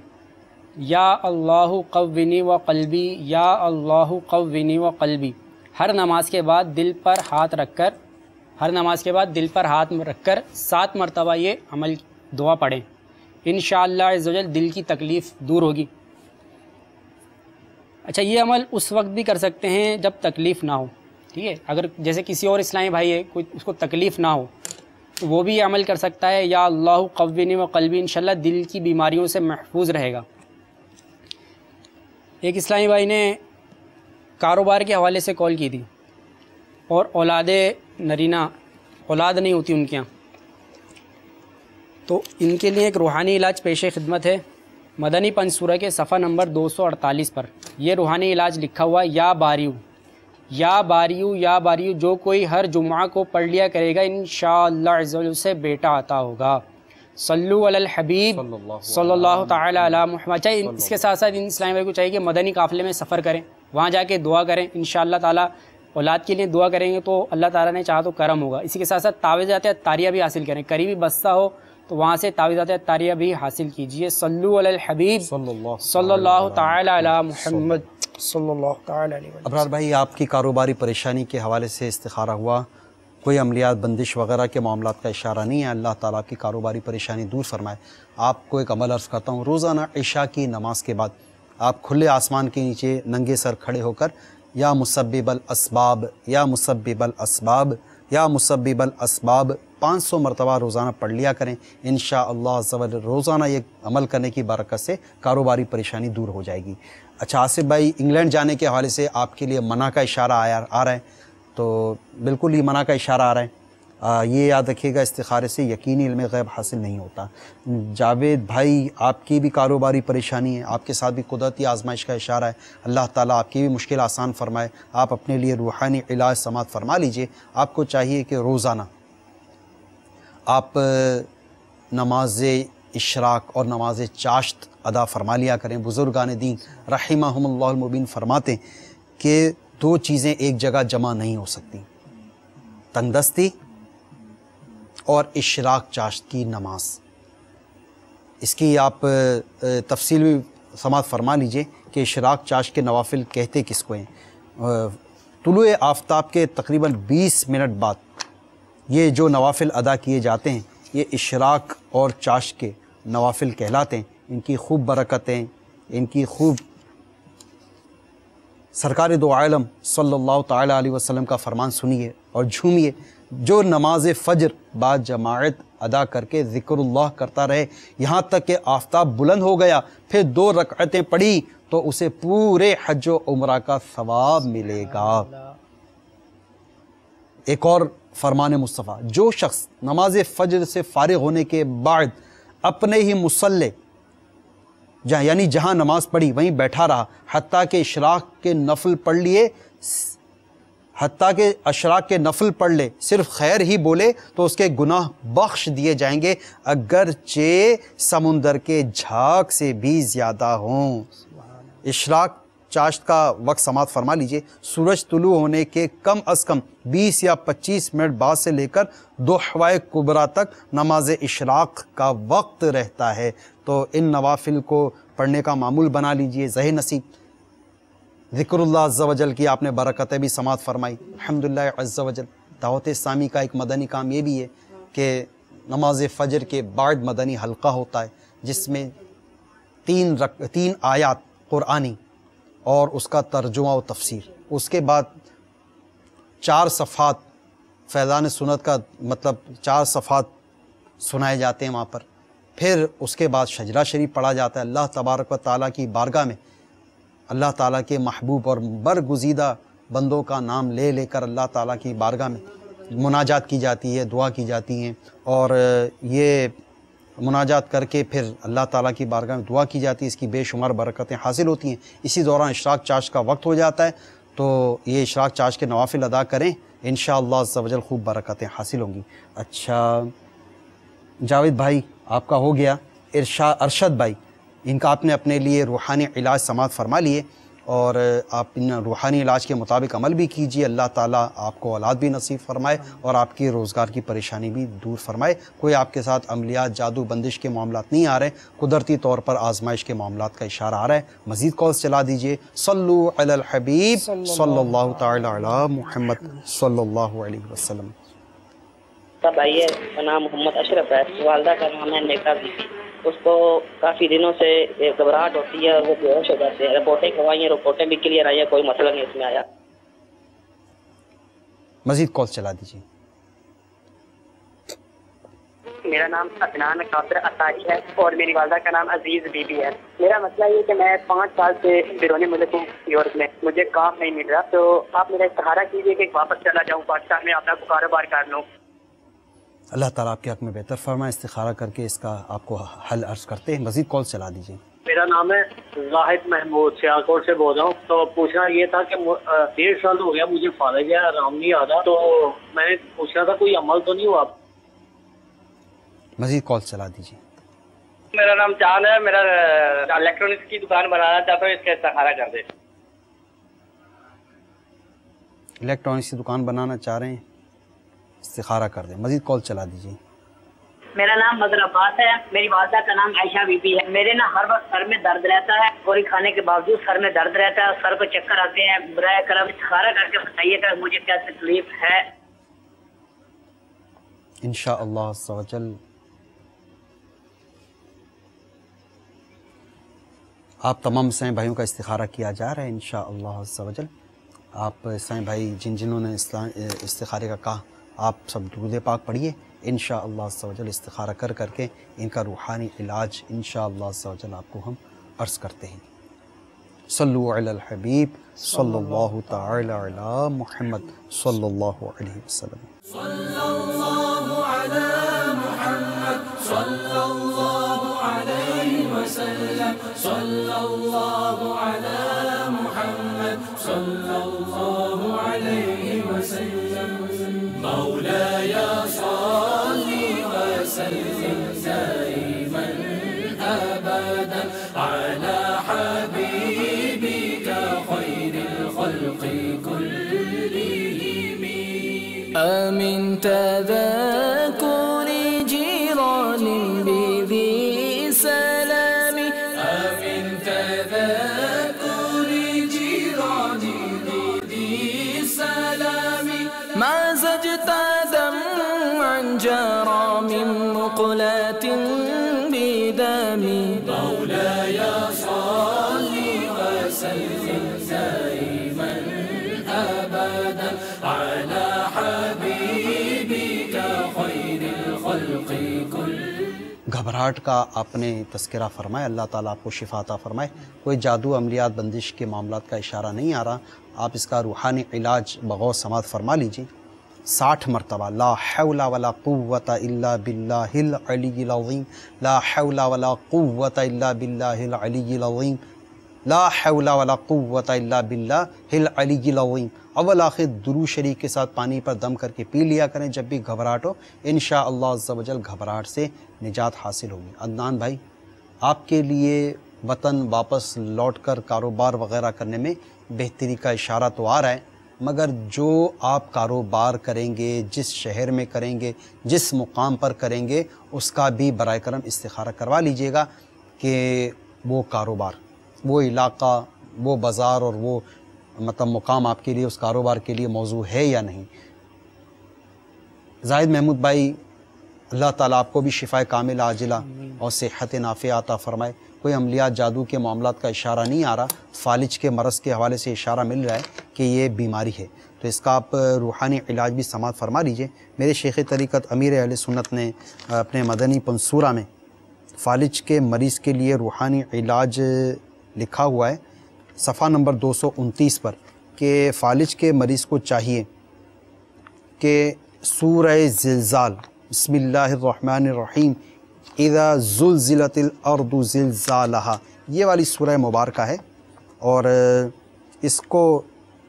یا اللہ قوینی و قلبی، یا اللہ قوینی و قلبی، ہر نماز کے بعد دل پر ہاتھ رکھ کر 7 مرتبہ یہ عمل دعا پڑھیں، انشاءاللہ عز و جل دل کی تکلیف دور ہوگی۔ اچھا، یہ عمل اس وقت بھی کر سکتے ہیں جب تکلیف نہ ہو، ٹھیک ہے، اگر جیسے کسی اور اسلامی بھائی ہے کوئی اس کو تکلیف نہ ہو تو وہ بھی عمل کر سکتا ہے، یا اللہ قوینی و قلبی، انشاءاللہ دل کی بیماریوں سے محفوظ رہے گا۔ ایک اسلامی بھائی نے کاروبار کے حوالے سے کال کی تھی اور اولاد نہیں ہوتی ان کے یہاں، تو ان کے لیے ایک روحانی علاج پیش خدمت ہے، مدنی پنج سورہ کے صفحہ نمبر 248 پر یہ روحانی علاج لکھا ہوا، یا باریو یا باریو یا باریو، جو کوئی ہر جمعہ کو پڑھ لیا کرے گا انشاءاللہ عز و جل سے بیٹا عطا ہوگا۔ صلو علی الحبیب صلی اللہ تعالی علی محمد۔ چاہیے اس کے ساتھ ساتھ ان اسلامی بھائی کو چاہیے کہ مدنی قافلے میں سفر کریں، وہاں جا کے دعا کریں، انشاءاللہ تعالی اولاد کے لیے دعا کریں گے تو اللہ تعالیٰ نے چاہا تو کرم ہوگا۔ اسی کے ساتھ ساتھ تعویذات اتاریہ بھی حاصل کریں، قریبی بستہ ہو تو وہاں سے تعویذات اتاریہ بھی حاصل کیجئے۔ صلو علی الحبیب صلی اللہ تعالی علی محمد صلی اللہ تعالی علیہ وسلم۔ ابرار بھائی، آپ کی کاروباری پریشانی کے حوالے سے استخارہ ہوا، کوئی عملیات بندش وغیرہ کے معاملات کا اشارہ نہیں ہے، اللہ تعالیٰ کی کاروباری پریشانی دور فرمائے۔ آپ کو ایک عمل عرض کرتا ہوں، روزانہ عشاء کی نماز کے بعد آپ کھلے آسمان کے نیچے ننگے سر کھڑے ہو کر یا مسبب الاسباب، یا مسبب الاسباب، یا مسبب الاسباب 500 مرتبہ روزانہ پڑھ لیا کریں، انشاءاللہ عز و جل روزانہ یہ عمل کرنے کی برکت سے کاروباری پریشانی دور ہو جائے گی۔ اچھا آصف بھائی، انگلینڈ جانے کے حوالے سے آپ کے لیے منع کا اشارہ آ رہا ہے، تو بالکل یہ منع کا اشارہ آ رہا ہے، یہ یاد رکھیے گا، استخارے سے یقینی علم غیب حاصل نہیں ہوتا۔ جاوید بھائی، آپ کی بھی کاروباری پریشانی ہے، آپ کے ساتھ بھی قدرتی آزمائش کا اشارہ ہے، اللہ تعالیٰ آپ کی بھی مشکل آسان فرمائے، آپ اپنے لیے روحانی علاج سماعت فرما لیجئے۔ آپ کو چاہیے کہ روزانہ آپ نماز اشراق اور نماز چاشت ادا فرما لیا کریں۔ بزرگان دین رحمہم اللہ المبین فرماتے ہیں کہ 2 چیزیں ایک جگہ جمع نہیں ہو سکتی، تنگ دستی اور اشراق چاشت کی نماز۔ اس کی آپ تفصیل بھی سماعت فرما لیجئے کہ اشراق چاشت کے نوافل کہتے کس کو ہیں۔ طلوع آفتاب کے تقریباً 20 منٹ بعد یہ جو نوافل ادا کیے جاتے ہیں یہ اشراق اور چاشت کے نوافل کہلاتے ہیں۔ ان کی خوب برکتیں، ان کی خوب، سرکار دو عالم صلی اللہ تعالی علیہ وسلم کا فرمان سنیے اور جھومیے۔ جو نماز فجر بعد جماعت ادا کر کے ذکر اللہ کرتا رہے یہاں تک کہ آفتاب بلند ہو گیا، پھر 2 رکعتیں پڑھی تو اسے پورے حج و عمرہ کا ثواب ملے گا۔ ایک اور فرمان مصطفیٰ، جو شخص نماز فجر سے فارغ ہونے کے بعد اپنے ہی مصلی یعنی جہاں نماز پڑھی وہیں بیٹھا رہا حتیٰ کہ اشراق کے نفل پڑھ لے، صرف خیر ہی بولے تو اس کے گناہ بخش دیے جائیں گے، اگرچہ سمندر کے جھاگ سے بھی زیادہ ہوں۔ اشراق چاشت کا وقت سماعت فرما لیجئے۔ سورج طلوع ہونے کے کم از کم 20 یا 25 منٹ بعد سے لے کر ضحوہ کبریٰ تک نماز اشراق کا وقت رہتا ہے، تو ان نوافل کو پڑھنے کا معمول بنا لیجئے۔ ذہ نصیب ذکر اللہ عز و جل کی آپ نے برکتیں بھی سماعت فرمائی، الحمدللہ عز و جل۔ دعوت اسلامی کا ایک مدنی کام یہ بھی ہے کہ نماز فجر کے بعد مدنی حلقہ ہوتا ہے جس میں 3 آیات قرآنی اور اس کا ترجمہ و تفسیر، اس کے بعد 4 صفحات فیضان سنت کا مطلب 4 صفحات سنائے جاتے ہیں وہاں پر، پھر اس کے بعد شجرہ شریف پڑھا جاتا ہے۔ اللہ تبارک و تعالیٰ کی بارگاہ میں اللہ تعالیٰ کے محبوب اور برگزیدہ بندوں کا نام لے لے کر اللہ تعالیٰ کی بارگاہ میں مناجات کی جاتی ہے، دعا کی جاتی ہیں، اور یہ مناجات کر کے پھر اللہ تعالیٰ کی بارگاہ میں دعا کی جاتی ہے، اس کی بے شمار برکتیں حاصل ہوتی ہیں۔ اسی دوران اشراق چاشت کا وقت ہو جاتا ہے، تو یہ اشراق چاشت کے نوافل ادا کریں، انشاءاللہ عز و جل خوب برکتیں حاصل ہوں گی۔ اچھا جاوید بھائی آپ کا ہو گیا، ارشد بھائی ان کا آپ نے اپنے لیے روحانی علاج سماعت فرما لیے، اور آپ ان روحانی علاج کے مطابق عمل بھی کیجیے، اللہ تعالیٰ آپ کو اولاد بھی نصیب فرمائے اور آپ کی روزگار کی پریشانی بھی دور فرمائے۔ کوئی آپ کے ساتھ عملیات، جادو، بندش کے معاملات نہیں آ رہے، قدرتی طور پر آزمائش کے معاملات کا اشارہ آ رہا ہے۔ مزید کالز چلا دیجیے۔ صلو علی الحبیب صلی اللہ تعالی علی محمد صلی اللہ علیہ وسلم۔ سب آئیے، میرا نام محمد اشرف ہے، والدہ کا نام ہے نیکا بی بی۔ اس کو کافی دنوں سے گھبراہٹ ہوتی ہے اور وہ بے ہوش ہو جاتے ہیں، رپورٹیں کروائی ہیں، رپورٹیں بھی کلیئر آئی ہیں، کوئی مسئلہ نہیں اس میں آیا۔ مزید کال چلا دیجیے۔ میرا نام عدنان قادر اطاری ہے اور میری والدہ کا نام عزیز بی بی ہے۔ میرا مسئلہ یہ کہ میں 5 سال سے بیرونی ملک ہوں، یورپ میں، مجھے کام نہیں مل رہا، تو آپ میرا استخارہ کیجیے کہ واپس چلا جاؤں پاکستان میں، اپنا کاروبار کر لوں۔ اللہ تعالیٰ آپ کے حق میں بہتر فرمائے، استخارہ کر کے اس کا آپ کو حل عرض کرتے ہیں۔ مزید کال چلا دیجیے۔ میرا نام ہے زاہد محمود، سیالکوٹ سے بول رہا ہوں۔ تو پوچھنا یہ تھا کہ 1.5 سال ہو گیا مجھے فالج ہے، آرام نہیں آ رہا، تو میں نے پوچھنا تھا کوئی عمل تو نہیں ہوا؟ مزید کال چلا دیجیے۔ میرا نام چاند ہے، میرا الیکٹرانکس کی دکان بنانا چاہتا ہوں، اس کا استخارہ کر دے۔ الیکٹرانکس کی دکان بنانا چاہ رہے ہیں، استخارہ کر دیں۔ مزید کال چلا دیجیے۔ میرا نام مظہر عباس ہے، میری والدہ کا نام عائشہ بی بی ہے۔ میرے نا ہر وقت سر میں درد رہتا ہے، گولی کھانے کے باوجود سر میں درد رہتا ہے، سر کو چکر آتے ہیں۔ برائے کرم استخارہ کر کے بتائیے کہ مجھے کیا تکلیف ہے۔ انشاءاللہ عز و جل آپ تمام سائیں بھائیوں کا استخارہ کیا جا رہا ہے، انشاءاللہ عز و جل۔ آپ سائیں بھائی جنہوں نے استخارے کا کہا، آپ سب درود پاک پڑھیے، انشاءاللہ عز و جل استخارہ کر کے ان کا روحانی علاج انشاءاللہ عز و جل آپ کو ہم عرض کرتے ہیں۔ صلو علی الحبیب صلی اللہ تعالی علی محمد صلی اللہ علیہ وسلم۔ صلی اللہ علی محمد صلی اللہ علیہ وسلم، صلی اللہ علی محمد صلی اللہ علیہ وسلم۔ مولاي صل وسلم دائما ابدا على حبيبك خير الخلق كلهم، من تذكر جيران بذي سلام، من تذكر جيران بذي سلام، ما زجت دمعا جرى من مقلة بدم، مولاي صل وسلم دائما ابدا على حبيبك خير الخلق كل۔ گھبراہٹ کا آپ نے تذکرہ فرمایا، اللہ تعالیٰ آپ کو شفا عطا فرمائے۔ کوئی جادو، عملیات، بندش کے معاملات کا اشارہ نہیں آ رہا، آپ اس کا روحانی علاج بغور سماعت فرما لیجیے 60 مرتبہ۔ لا حول ولا قوت الا باللہ العلی العظیم، لا حول ولا قوت الا باللہ العلی العظیم، لا حول ولا قوت الا باللہ العلی العظیم۔ اول آخر درود شریف کے ساتھ پانی پر دم کر کے پی لیا کریں جب بھی گھبراہٹ ہو، انشاءاللہ عز و جل گھبراہٹ سے نجات حاصل ہوگی۔ عدنان بھائی، آپ کے لیے وطن واپس لوٹ کر کاروبار وغیرہ کرنے میں بہتری کا اشارہ تو آ رہا ہے، مگر جو آپ کاروبار کریں گے، جس شہر میں کریں گے، جس مقام پر کریں گے، اس کا بھی برائے کرم استخارہ کروا لیجئے گا کہ وہ کاروبار، وہ علاقہ، وہ بازار اور وہ مطلب مقام آپ کے لیے، اس کاروبار کے لیے موضوع ہے یا نہیں۔ زاہد محمود بھائی، اللہ تعالیٰ آپ کو بھی شفائے کامل عاجلہ اور صحت نافعہ عطا فرمائے۔ کوئی عملیات، جادو کے معاملات کا اشارہ نہیں آ رہا، فالج کے مرض کے حوالے سے اشارہ مل رہا ہے کہ یہ بیماری ہے، تو اس کا آپ روحانی علاج بھی سماعت فرما لیجئے۔ میرے شیخ طریقت امیر اہل سنت نے اپنے مدنی پنصورہ میں فالج کے مریض کے لیے روحانی علاج لکھا ہوا ہے صفحہ نمبر 229 پر، کہ فالج کے مریض کو چاہیے کہ سورہ زلزال، بسم اللہ الرحمن الرحیم اذا زلزلت الارض زلزالها، یہ والی سورہ مبارکہ ہے، اور اس کو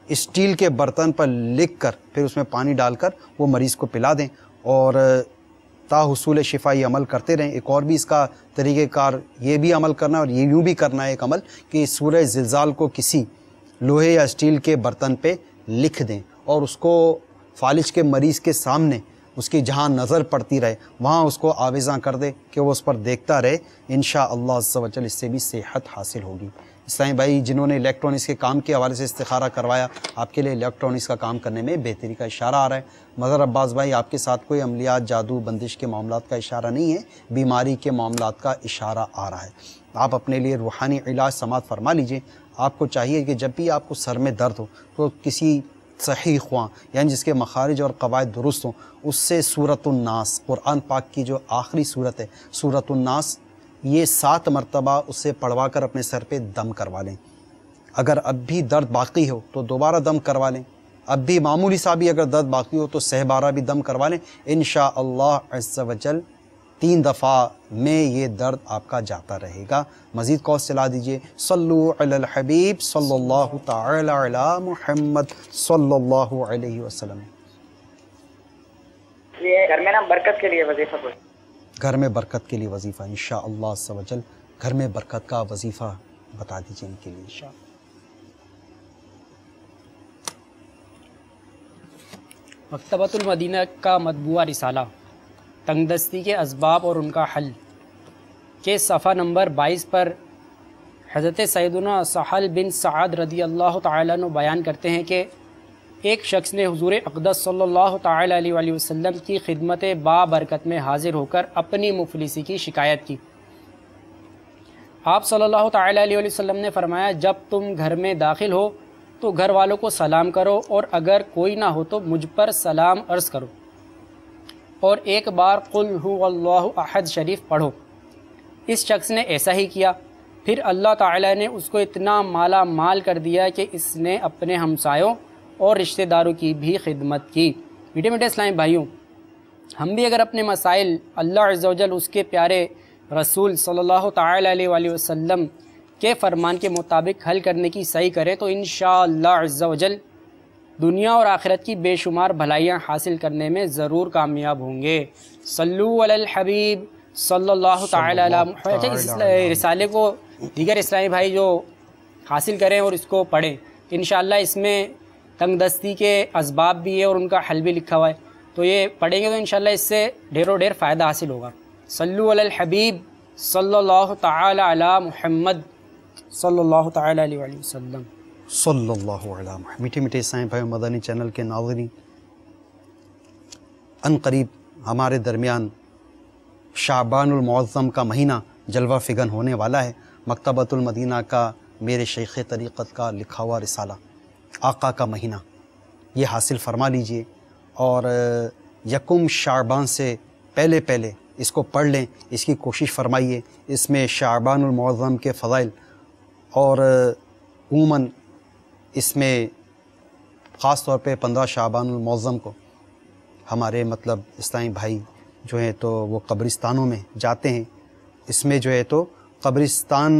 اسٹیل کے برتن پر لکھ کر پھر اس میں پانی ڈال کر وہ مریض کو پلا دیں، اور تا حصول شفا یہ عمل کرتے رہیں۔ ایک اور بھی اس کا طریقہ کار یہ بھی عمل کرنا ہے، اور یہ یوں بھی کرنا ہے ایک عمل کہ سورہ زلزال کو کسی لوہے یا اسٹیل کے برتن پہ لکھ دیں، اور اس کو فالج کے مریض کے سامنے اس کی جہاں نظر پڑتی رہے وہاں اس کو آویزاں کر دے کہ وہ اس پر دیکھتا رہے، انشاءاللہ عز و جل اس سے بھی صحت حاصل ہوگی۔ اسلامی بھائی جنہوں نے الیکٹرانکس کے کام کے حوالے سے استخارہ کروایا، آپ کے لیے الیکٹرانکس کا کام کرنے میں بہتری کا اشارہ آ رہا ہے۔ مظہر عباس بھائی آپ کے ساتھ کوئی عملیات، جادو، بندش کے معاملات کا اشارہ نہیں ہے، بیماری کے معاملات کا اشارہ آ رہا ہے۔ آپ اپنے لیے روحانی علاج سماعت فرما لیجئے۔ آپ کو چاہیے کہ جب بھی آپ کو سر میں درد ہو تو کسی صحیح خواں یعنی جس کے مخارج اور قواعد درست ہوں اس سے سورۃ الناس، قرآن پاک کی جو آخری سورت ہے سورۃ الناس، یہ 7 مرتبہ اس سے پڑھوا کر اپنے سر پہ دم کروا لیں۔ اگر اب بھی درد باقی ہو تو دوبارہ دم کروا لیں، اب بھی معمولی سا بھی اگر درد باقی ہو تو 6 بھی دم کروا لیں، انشاءاللہ عز و جل 3 دفعہ میں یہ درد آپ کا جاتا رہے گا۔ مزید کال چلا دیجئے، صلو علی الحبیب صلی اللہ تعالی علی محمد صلی اللہ علیہ وسلم۔ یہ گھر میں نا برکت کے لیے وظیفہ کوئی؟ گھر میں برکت کے لیے وظیفہ انشاءاللہ عز و جل، گھر میں برکت کا وظیفہ بتا دیجئے ان کے لیے انشاءاللہ۔ مکتبۃ المدینہ کا مطبوعہ رسالہ تنگ دستی کے اسباب اور ان کا حل کے صفحہ نمبر 22 پر حضرت سیدنا سہل بن سعد رضی اللہ تعالیٰ عنہ بیان کرتے ہیں کہ ایک شخص نے حضور اقدس صلی اللہ تعالیٰ علیہ وآلہ وسلم کی خدمت بابرکت میں حاضر ہو کر اپنی مفلسی کی شکایت کی۔ آپ صلی اللہ تعالیٰ علیہ وآلہ وسلم نے فرمایا، جب تم گھر میں داخل ہو تو گھر والوں کو سلام کرو، اور اگر کوئی نہ ہو تو مجھ پر سلام عرض کرو، اور ایک بار قل هو اللہ احد شریف پڑھو۔ اس شخص نے ایسا ہی کیا، پھر اللہ تعالیٰ نے اس کو اتنا مالا مال کر دیا کہ اس نے اپنے ہمسایوں اور رشتہ داروں کی بھی خدمت کی۔ میٹھے میٹھے اسلامی بھائیوں، ہم بھی اگر اپنے مسائل اللہ عز و جل اس کے پیارے رسول صلی اللہ تعالیٰ علیہ وآلہ وسلم کے فرمان کے مطابق حل کرنے کی صحیح کریں تو انشاءاللہ عز و جل دنیا اور آخرت کی بے شمار بھلائیاں حاصل کرنے میں ضرور کامیاب ہوں گے۔ صلو علی الحبیب صلی اللہ تعالی علی محمد۔ اس رسالے کو دیگر اسلامی بھائی جو حاصل کریں اور اس کو پڑھیں، انشاءاللہ اس میں تنگ دستی کے اسباب بھی ہے اور ان کا حل بھی لکھا ہوا ہے، تو یہ پڑھیں گے تو انشاءاللہ اس سے ڈھیروں ڈھیر فائدہ حاصل ہوگا۔ صلو علی الحبیب صلی اللہ تعالی علی محمد صلی اللہ تعالی علیہ وآلہ وسلم صلی اللہ علیہ وسلم۔ میٹھے میٹھے اسلامی بھائی، مدنی چینل کے ناظرین، ان قریب ہمارے درمیان شعبان المعظم کا مہینہ جلوہ فگن ہونے والا ہے۔ مکتبۃ المدینہ کا میرے شیخ طریقت کا لکھا ہوا رسالہ آقا کا مہینہ یہ حاصل فرما لیجئے، اور یکم شعبان سے پہلے پہلے اس کو پڑھ لیں، اس کی کوشش فرمائیے۔ اس میں شعبان المعظم کے فضائل اور عموماً اس میں خاص طور پہ 15 شعبان المعظم کو ہمارے مطلب اسلامی بھائی جو ہیں تو وہ قبرستانوں میں جاتے ہیں، اس میں جو ہے تو قبرستان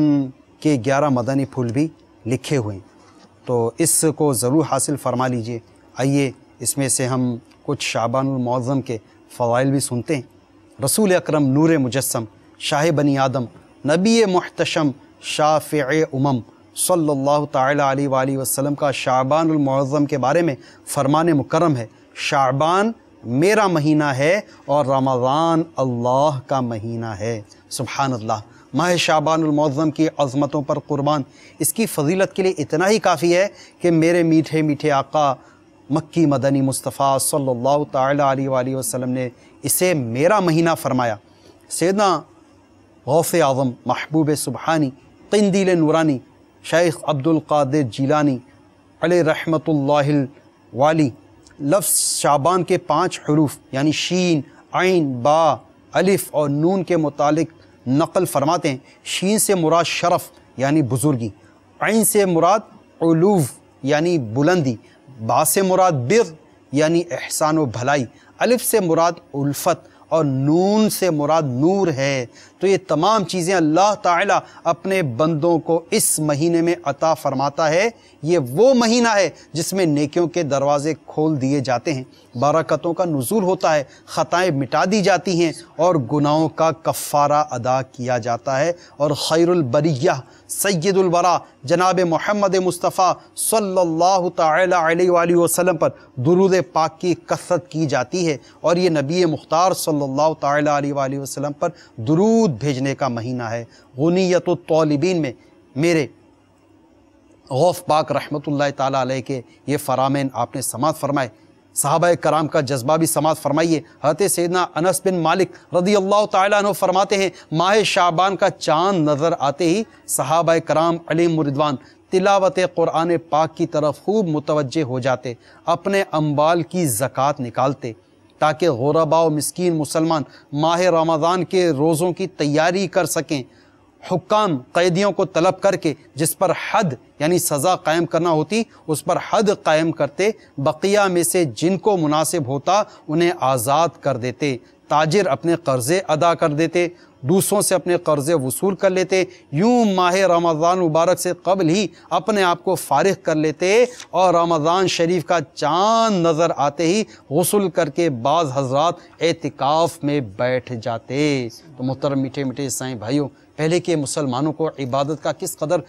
کے 11 مدنی پھول بھی لکھے ہوئے ہیں، تو اس کو ضرور حاصل فرما لیجئے۔ آئیے اس میں سے ہم کچھ شعبان المعظم کے فضائل بھی سنتے ہیں۔ رسول اکرم نور مجسم، شاہ بنی آدم، نبی محتشم، شافع امم صلی اللہ تعالی علیہ وآلہ وسلم کا شعبان المعظم کے بارے میں فرمان مکرم ہے، شعبان میرا مہینہ ہے اور رمضان اللہ کا مہینہ ہے۔ سبحان اللہ، ماہ شعبان المعظم کی عظمتوں پر قربان، اس کی فضیلت کے لیے اتنا ہی کافی ہے کہ میرے میٹھے میٹھے آقا مکی مدنی مصطفیٰ صلی اللہ تعالی علیہ وآلہ وسلم نے اسے میرا مہینہ فرمایا۔ سیدنا غوث اعظم محبوب سبحانی قندیل نورانی شیخ عبد القادر جیلانی علیہ رحمۃ اللہ والی لفظ شعبان کے 5 حروف یعنی شین، عین، با، الف اور نون کے متعلق نقل فرماتے ہیں۔ شین سے مراد شرف یعنی بزرگی، عین سے مراد علو یعنی بلندی، با سے مراد بر یعنی احسان و بھلائی، الف سے مراد الفت اور نون سے مراد نور ہے۔ تو یہ تمام چیزیں اللہ تعالیٰ اپنے بندوں کو اس مہینے میں عطا فرماتا ہے۔ یہ وہ مہینہ ہے جس میں نیکیوں کے دروازے کھول دیے جاتے ہیں، برکتوں کا نزول ہوتا ہے، خطائیں مٹا دی جاتی ہیں اور گناہوں کا کفارہ ادا کیا جاتا ہے، اور خیر البریہ سید الورا جناب محمد مصطفیٰ صلی اللہ تعالی علیہ وآلہ وسلم پر درود پاک کی کثرت کی جاتی ہے، اور یہ نبی مختار صلی اللہ تعالی علیہ وآلہ وسلم پر درود بھیجنے کا مہینہ ہے۔ غنیت الطالبین میں میرے غوث پاک رحمۃ اللہ تعالی علیہ کے یہ فرامین آپ نے سماعت فرمائے، صحابہ کرام کا جذبہ بھی سماعت فرمائیے۔ حضرت سیدنا انس بن مالک رضی اللہ تعالیٰ عنہ فرماتے ہیں، ماہ شعبان کا چاند نظر آتے ہی صحابہ کرام علیہم رضوان تلاوت قرآن پاک کی طرف خوب متوجہ ہو جاتے، اپنے اموال کی زکوٰۃ نکالتے تاکہ غرباء و مسکین مسلمان ماہ رمضان کے روزوں کی تیاری کر سکیں۔ حکام قیدیوں کو طلب کر کے جس پر حد یعنی سزا قائم کرنا ہوتی اس پر حد قائم کرتے، بقیہ میں سے جن کو مناسب ہوتا انہیں آزاد کر دیتے، تاجر اپنے قرضے ادا کر دیتے، دوسروں سے اپنے قرضے وصول کر لیتے، یوں ماہ رمضان مبارک سے قبل ہی اپنے آپ کو فارغ کر لیتے، اور رمضان شریف کا چاند نظر آتے ہی غسل کر کے بعض حضرات اعتکاف میں بیٹھ جاتے۔ تو محترم میٹھے میٹھے عیسائی بھائیوں، پہلے کے مسلمانوں کو عبادت کا کس قدر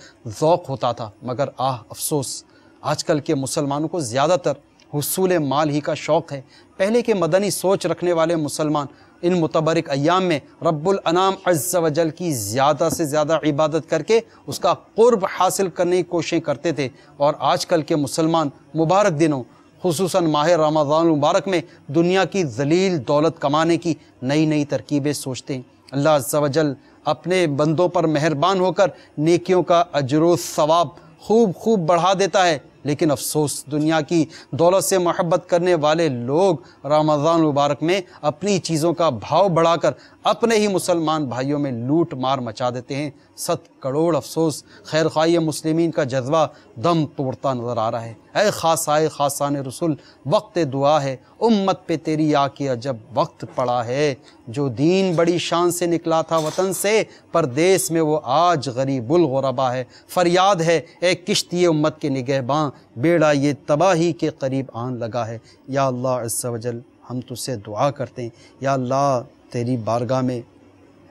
ذوق ہوتا تھا، مگر افسوس آج کل کے مسلمانوں کو زیادہ تر حصول مال ہی کا شوق ہے۔ پہلے کے مدنی سوچ رکھنے والے مسلمان ان متبرک ایام میں رب الانام عز و جل کی زیادہ سے زیادہ عبادت کر کے اس کا قرب حاصل کرنے کی کوششیں کرتے تھے، اور آج کل کے مسلمان مبارک دنوں خصوصاً ماہ رمضان مبارک میں دنیا کی ذلیل دولت کمانے کی نئی نئی ترکیبیں سوچتے ہیں۔ اللہ عز و جل اپنے بندوں پر مہربان ہو کر نیکیوں کا اجر و ثواب خوب بڑھا دیتا ہے، لیکن افسوس دنیا کی دولت سے محبت کرنے والے لوگ رمضان مبارک میں اپنی چیزوں کا بھاؤ بڑھا کر اپنے ہی مسلمان بھائیوں میں لوٹ مار مچا دیتے ہیں۔ 100 کروڑ افسوس خیر خواہی مسلمین کا جذبہ دم توڑتا نظر آ رہا ہے۔ اے خاصائے خاصان رسول وقت دعا ہے، امت پہ تیری آ کے عجب وقت پڑا ہے، جو دین بڑی شان سے نکلا تھا وطن سے، پردیس میں وہ آج غریب الغربا ہے۔ فریاد ہے اے کشتی امت کے نگہباں، بیڑا یہ تباہی کے قریب آن لگا ہے۔ یا اللہ عز و جل ہم تجھ سے دعا کرتے ہیں، یا اللہ تیری بارگاہ میں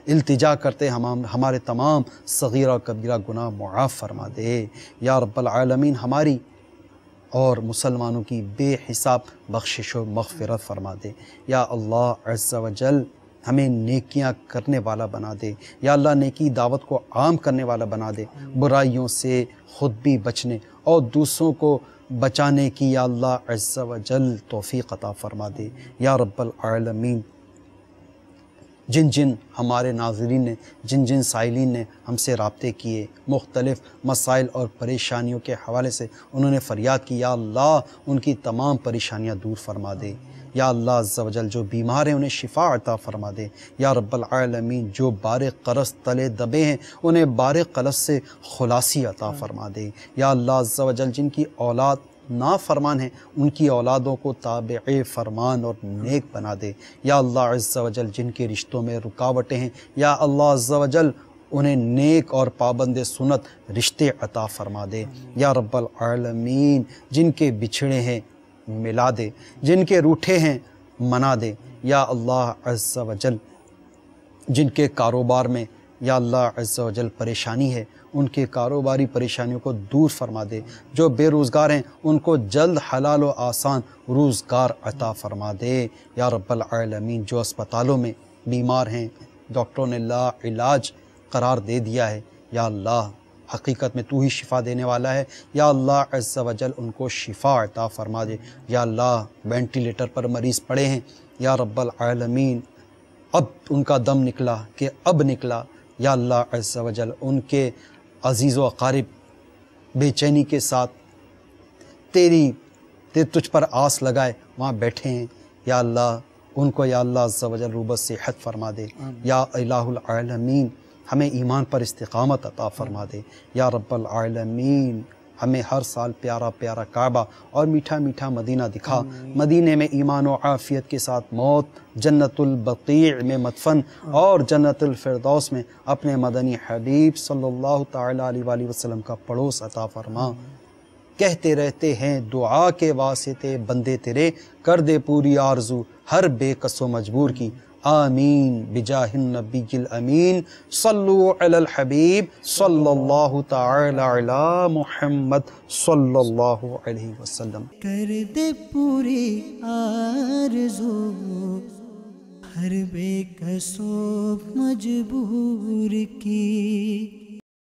التجا کرتے ہمارے تمام صغیرہ و کبیرہ گناہ معاف فرما دے۔ یا رب العالمین ہماری اور مسلمانوں کی بے حساب بخشش و مغفرت فرما دے۔ یا اللہ عز و جل ہمیں نیکیاں کرنے والا بنا دے، یا اللہ نیکی دعوت کو عام کرنے والا بنا دے، برائیوں سے خود بھی بچنے اور دوسروں کو بچانے کی یا اللہ عز و جل توفیق عطا فرما دے۔ یا رب العالمین جن ہمارے ناظرین نے جن سائلین نے ہم سے رابطے کیے، مختلف مسائل اور پریشانیوں کے حوالے سے انہوں نے فریاد کی، یا اللہ ان کی تمام پریشانیاں دور فرما دے۔ یا اللہ عز و جل جو بیمار ہیں انہیں شفا عطا فرما دے۔ یا رب العالمین جو بارِ قرض تلے دبے ہیں انہیں بارِ قرض سے خلاصی عطا فرما دے۔ یا اللہ عز و جل جن کی اولاد نافرمان ہیں ان کی اولادوں کو تابع فرمان اور نیک بنا دے۔ یا اللہ عز و جل جن کے رشتوں میں رکاوٹیں ہیں یا اللہ عز و جل انہیں نیک اور پابند سنت رشتے عطا فرما دے۔ یا رب العالمین جن کے بچھڑے ہیں ملا دے، جن کے روٹھے ہیں منا دے۔ یا اللہ عز و جل جن کے کاروبار میں یا اللہ عز و جل پریشانی ہے ان کے کاروباری پریشانیوں کو دور فرما دے۔ جو بے روزگار ہیں ان کو جلد حلال و آسان روزگار عطا فرما دے۔ یا رب العالمین جو اسپتالوں میں بیمار ہیں ڈاکٹروں نے لا علاج قرار دے دیا ہے، یا اللہ حقیقت میں تو ہی شفا دینے والا ہے، یا اللہ عز و جل ان کو شفا عطا فرما دے۔ یا اللہ وینٹیلیٹر پر مریض پڑے ہیں، یا رب العالمین اب ان کا دم نکلا کہ اب نکلا، یا اللہ عز و جل ان کے عزیز و اقارب بے چینی کے ساتھ تجھ پر آس لگائے وہاں بیٹھے ہیں، یا اللہ ان کو یا اللہ عز و جل روبت صحت فرما دے۔ یا الہ العالمین ہمیں ایمان پر استقامت عطا فرما دے۔ یا رب العالمین ہمیں ہر سال پیارا پیارا کعبہ اور میٹھا میٹھا مدینہ دکھا، مدینے میں ایمان و عافیت کے ساتھ موت، جنت البقیع میں مدفن اور جنت الفردوس میں اپنے مدنی حبیب صلی اللہ تعالیٰ علیہ وآلہ وسلم کا پڑوس عطا فرما۔ کہتے رہتے ہیں دعا کے واسطے بندے تیرے، کر دے پوری آرزو ہر بے کس و مجبور کی، آمین بجاہ النبی الامین، صلو علی الحبیب صلی اللہ تعالی علی محمد صلی اللہ علیہ وسلم۔ کر دے پوری آرزو ہر بے کس و مجبور کی۔